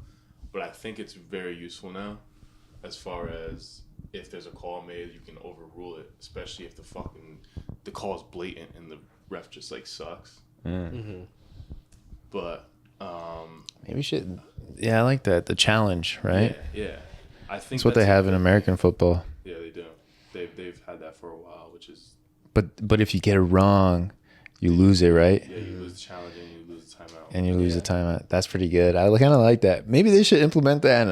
But I think it's very useful now as far as if there's a call made, you can overrule it, especially if the call is blatant and the ref just like sucks. But Maybe we should. Yeah, I like that. The challenge, right? yeah. I think That's what they have in American football. Yeah, they do. They've had that for a while, which is But if you get it wrong, you lose it, right? yeah, you lose the challenge and you lose the timeout. And you lose the timeout. That's pretty good. I kind of like that. Maybe they should implement that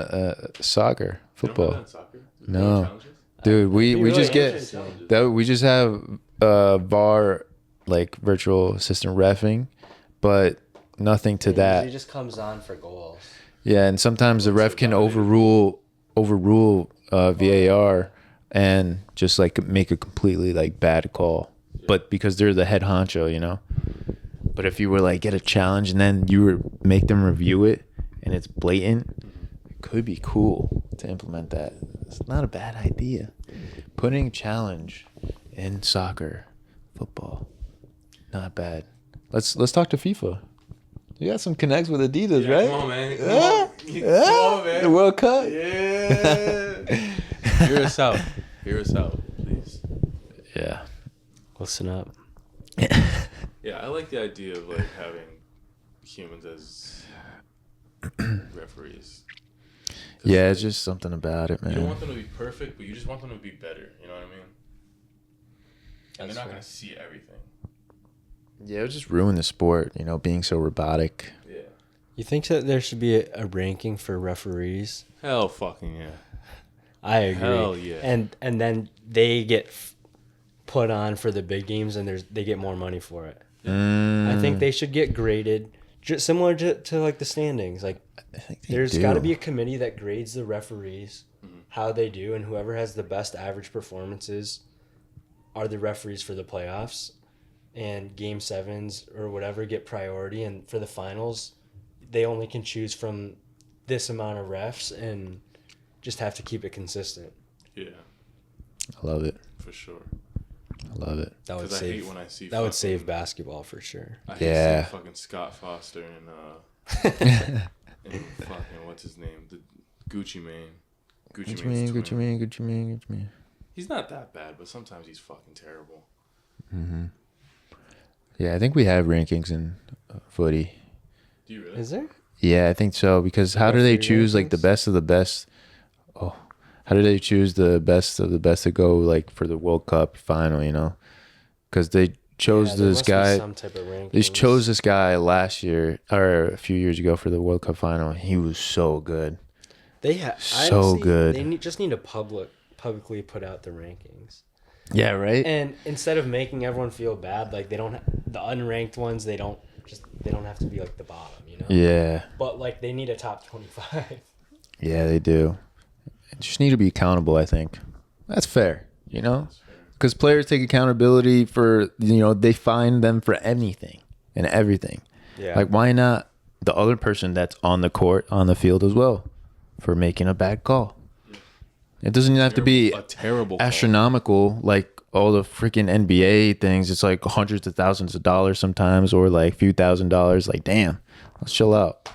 in soccer, You don't have that football. in soccer? There's No. challenges? Dude, we really just get interesting. that. We just have VAR, like virtual assistant reffing, but nothing to that. It just comes on for goals. Yeah, and sometimes the ref can overrule VAR and just like make a completely like bad call. But because they're the head honcho, you know. But if you were like get a challenge and then you were make them review it and it's blatant, it could be cool to implement that. It's not a bad idea. Putting challenge in soccer, football, not bad. Let's talk to FIFA. You got some connects with Adidas, right? Come on, man. Come Yeah. on. Come on, man. The World Cup. Yeah. Hear us out. Hear us out, please. Yeah. Listen up. Yeah, I like the idea of like having humans as referees. Yeah, it's just something about it, You don't man. want them to be perfect, but you just want them to be better. You know what I mean? And they're not fair. gonna see everything. Yeah, it would just ruin the sport, you know, being so robotic. Yeah. You think that there should be a ranking for referees? Hell, fucking yeah. I agree. Hell yeah. And then they get put on for the big games, and they get more money for it. I think they should get graded, just similar to like the standings. Like I think they there's do. got to be a committee that grades the referees, how they do, and whoever has the best average performances are the referees for the playoffs, and game 7s or whatever get priority, and for the finals they only can choose from this amount of refs and just have to keep it consistent. Yeah, I love it. for sure. I love it. That would 'Cause I hate save when I see that would fucking- save basketball for sure. I hate Yeah. seeing fucking Scott Foster and and fucking what's his name, the Gucci Mane. Gucci Mane's Mane, twin. Gucci Mane. He's not that bad, but sometimes he's fucking terrible. Yeah, I think we have rankings in footy. Do you really? Is there? Yeah, I think so. Because how do they Referee choose like the rankings? best of the best? Oh, how do they choose the best of the best to go like for the World Cup final? You know, because they chose Yeah, there this must be guy. some type of They rankings. chose this guy last year or a few years ago for the World Cup final. He was so good. They So good. They just need to publicly put out the rankings. Yeah, right. And instead of making everyone feel bad, like they don't the unranked ones, they don't have to be like the bottom, you know. Yeah, But like they need a top 25. yeah, they do. They just need to be accountable. I think that's fair. You know, because players take accountability for they fine them for anything and everything. Yeah. Like, why not the other person that's on the court, on the field as well, for making a bad call? It doesn't have to be a terrible call. astronomical like all the freaking NBA things. It's like hundreds of thousands of dollars sometimes, or like a few $1,000s. Like, damn, let's chill out.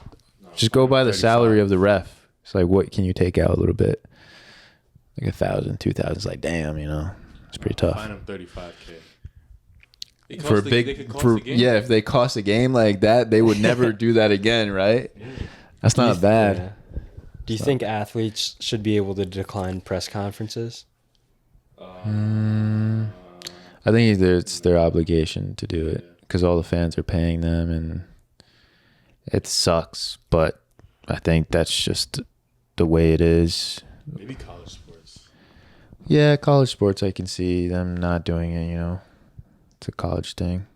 Just go by the 35. salary of the ref. It's like, what can you take out a little bit? Like 1,000, 2,000. It's like, damn, it's pretty tough. Fine him $35K. They For a they big, could cost for the game. yeah, if they cost a game like that, they would never do that again, right? That's not bad. Yeah. Do you think athletes should be able to decline press conferences? I think it's their obligation to do it because all the fans are paying them, and it sucks. But I think that's just the way it is. Maybe college sports. Yeah, college sports, I can see them not doing it. It's a college thing.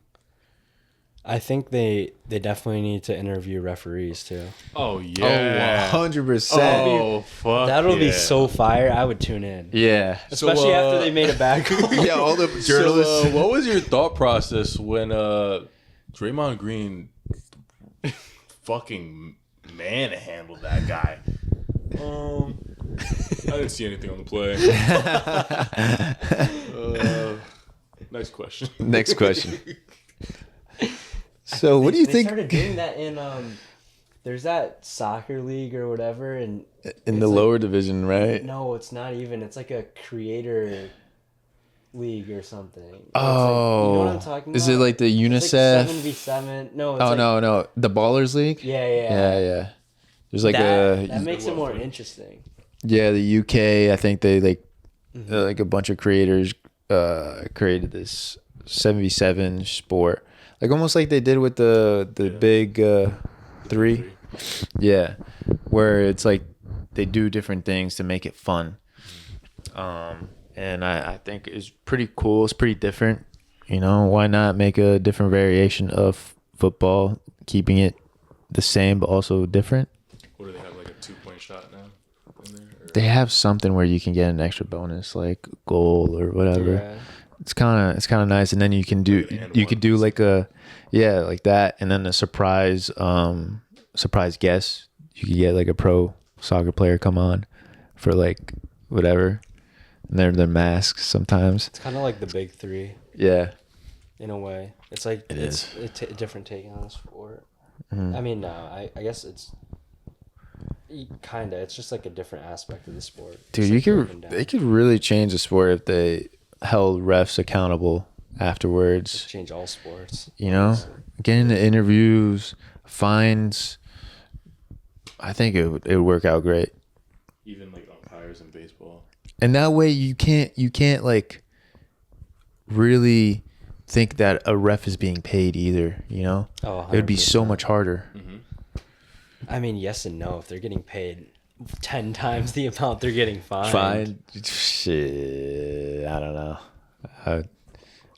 I think they definitely need to interview referees too. Oh yeah. 100%. Oh fuck. That'll be yeah. so fire. I would tune in. Yeah. Especially after they made a bad call. Yeah, all the journalists. So, what was your thought process when Draymond Green fucking manhandled that guy? I didn't see anything on the play. Nice question. Next question. So, what do you They think started doing that in there's that soccer league or whatever, and in the it's lower division, right? no, it's not even. It's like a creator league or something. It's Oh, like, you know what I'm talking about? is it like the It's UNICEF? like 7v7. No. It's Oh like, no, the Ballers League. Yeah. Yeah. There's like that makes it more interesting. the UK. I think they like Mm-hmm. like a bunch of creators created this 7v7 sport, like almost like they did with the big three. Yeah, where it's like they do different things to make it fun. And I think it's pretty cool. It's pretty different. Why not make a different variation of football, keeping it the same but also different? What do they have, like a 2-point shot now in there? Or? They have something where you can get an extra bonus, like goal or whatever. Yeah. It's kind of nice, and then you can do like like that, and then a surprise guest. You could get like a pro soccer player come on for like whatever, and they're masks sometimes. It's kind of like the big three Yeah, in a way. It's like it's a different take on the sport. Mm-hmm. I mean, no, I guess it's kind of. It's just like a different aspect of the sport. dude, It's like broken down. they could really change the sport if they held refs accountable afterwards. Change all sports. Getting the interviews, fines. I think it would work out great. Even like umpires in baseball. And that way you can't like really think that a ref is being paid either, Oh, it would be so 100%. much harder. I mean, yes and no. If they're getting paid 10 times the amount they're getting fined. Fine. Shit. I don't know. I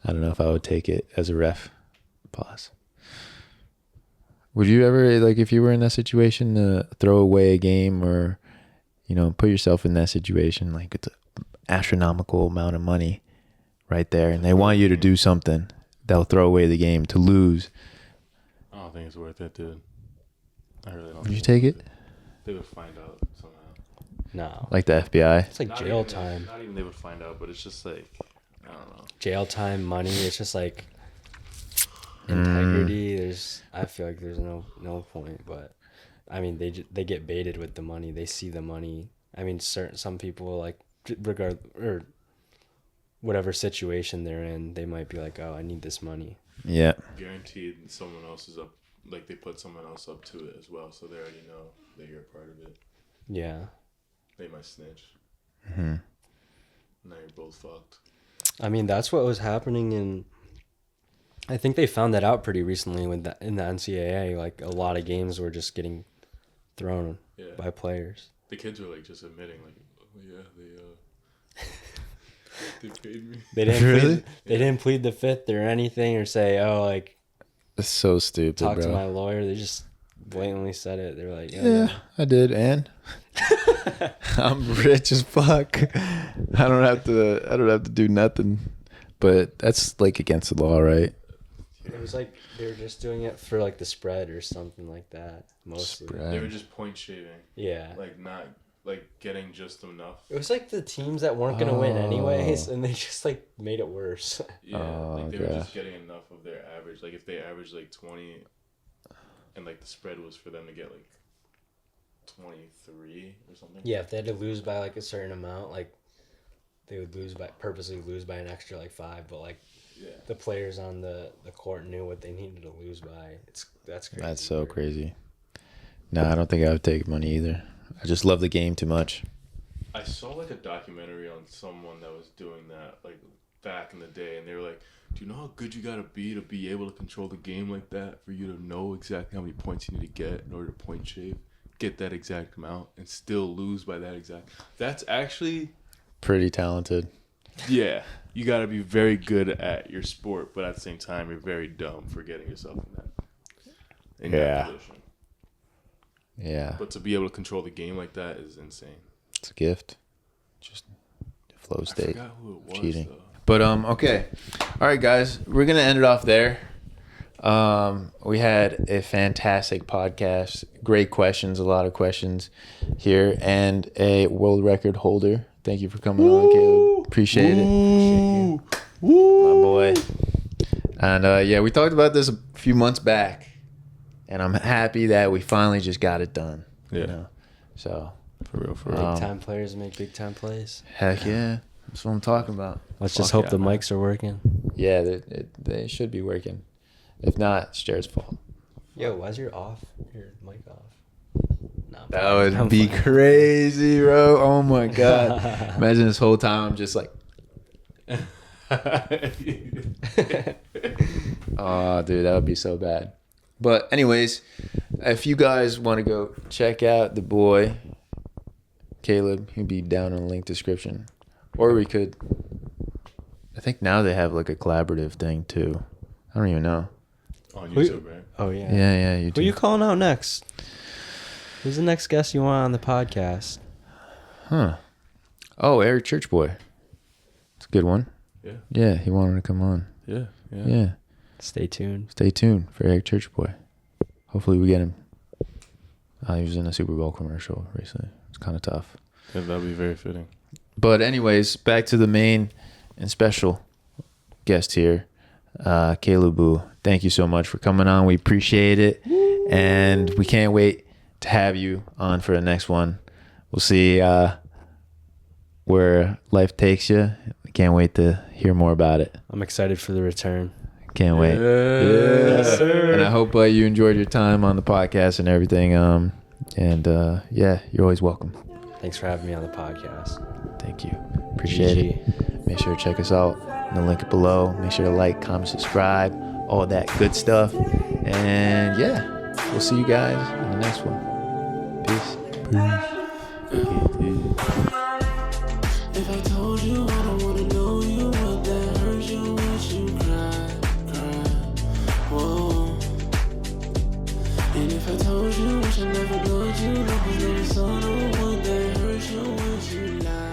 don't know if I would take it as a ref. Pause. Would you ever, like, if you were in that situation, throw away a game or, You know, put yourself in that situation. Like, it's an astronomical amount of money right there, and they want you to do something. They'll throw away the game to lose. I don't think it's worth it, dude. I really don't. Would you take it? They would find out somehow. No. Like the FBI? It's like Not jail even- time. Not even they would find out, but it's just like, I don't know. Jail time, money. It's just like integrity. I feel like there's no point. But I mean, they get baited with the money. They see the money. I mean, some people, like, or whatever situation they're in, they might be like, oh, I need this money. Yeah. Guaranteed someone else is up, like they put someone else up to it as well, so they already know that you're a part of it. Yeah. They might snitch. Mm-hmm. Now you're both fucked. I mean, that's what was happening in. I think they found that out pretty recently in the NCAA. Like, a lot of games were just getting thrown by players. The kids were like just admitting, like, oh yeah, they paid me. They didn't Really? they didn't plead the fifth or anything, or say, oh, like, It's so stupid, talk bro. to my lawyer. They just blatantly said it. They were like, Yeah, I did, and I'm rich as fuck. I don't have to do nothing. But that's like against the law, right? It was like they were just doing it for like the spread or something like that. Mostly. Spread. They were just point shaving, Yeah. like not like getting just enough. It was like the teams that weren't gonna win anyways, and they just like made it worse. Yeah, like they gosh. were just getting enough of their average. Like if they averaged like 20, and like the spread was for them to get like 23 or something. Yeah, if they had to lose by like a certain amount, like they would purposely lose by an extra like 5, but like the players on the court knew what they needed to lose by. That's crazy. That's so crazy. No, I don't think I would take money either. I just love the game too much. I saw like a documentary on someone that was doing that like back in the day, and they were like, do you know how good you gotta be able to control the game like that, for you to know exactly how many points you need to get in order to point shave, get that exact amount, and still lose by that exact. That's actually Pretty talented. Yeah, you got to be very good at your sport, but at the same time, you're very dumb for getting yourself in that position. Yeah. But to be able to control the game like that is insane. It's a gift. Just flow I state. forgot who it was, Cheating. though. But okay. All right, guys. We're going to end it off there. We had a fantastic podcast. Great questions. A lot of questions here. And a world record holder. Thank you for coming on, Caleb. Appreciate it. My boy. And yeah, we talked about this a few months back. And I'm happy that we finally just got it done. Yeah. You know? So, For real. Big time players make big time plays. heck yeah. That's what I'm talking about. Let's just Fuck hope yeah, the man. mics are working. Yeah, they should be working. If not, it's Jared's fault. Yo, why's your mic off? No, I'm That fine. would I'm be fine. crazy, bro. Oh my god. Imagine this whole time I'm just like, oh, dude, that would be so bad. But anyways, if you guys want to go check out the boy, Caleb, he'll be down in the link description. Or we could, I think now they have like a collaborative thing too. I don't even know. On Who- YouTube, right? Oh yeah. Yeah, you Who do. you calling out next? Who's the next guest you want on the podcast? Huh. Oh, Eric Churchboy. It's a good one. Yeah. Yeah, he wanted to come on. Yeah. Yeah. Stay tuned. Stay tuned for Eric Churchboy. Hopefully we get him. He was in a Super Bowl commercial recently. It's kind of tough. Yeah, that'd be very fitting. But anyways, back to the main and special guest here, Caleb Boo. Thank you so much for coming on. We appreciate it. And we can't wait to have you on for the next one. We'll see where life takes you. We can't wait to hear more about it. I'm excited for the return. Can't wait. Yes, sir. And I hope you enjoyed your time on the podcast and everything. Yeah, you're always welcome. Thanks for having me on the podcast. Thank you. Appreciate it. Make sure to check us out in the link below. Make sure to like, comment, subscribe, all that good stuff. And yeah, we'll see you guys in the next one. Peace. If I told you I don't wanna know you, would that hurt you? Would you cry? Whoa. And if I told you, wish I never loved you, love was never so, would that hurt you? you, would you lie?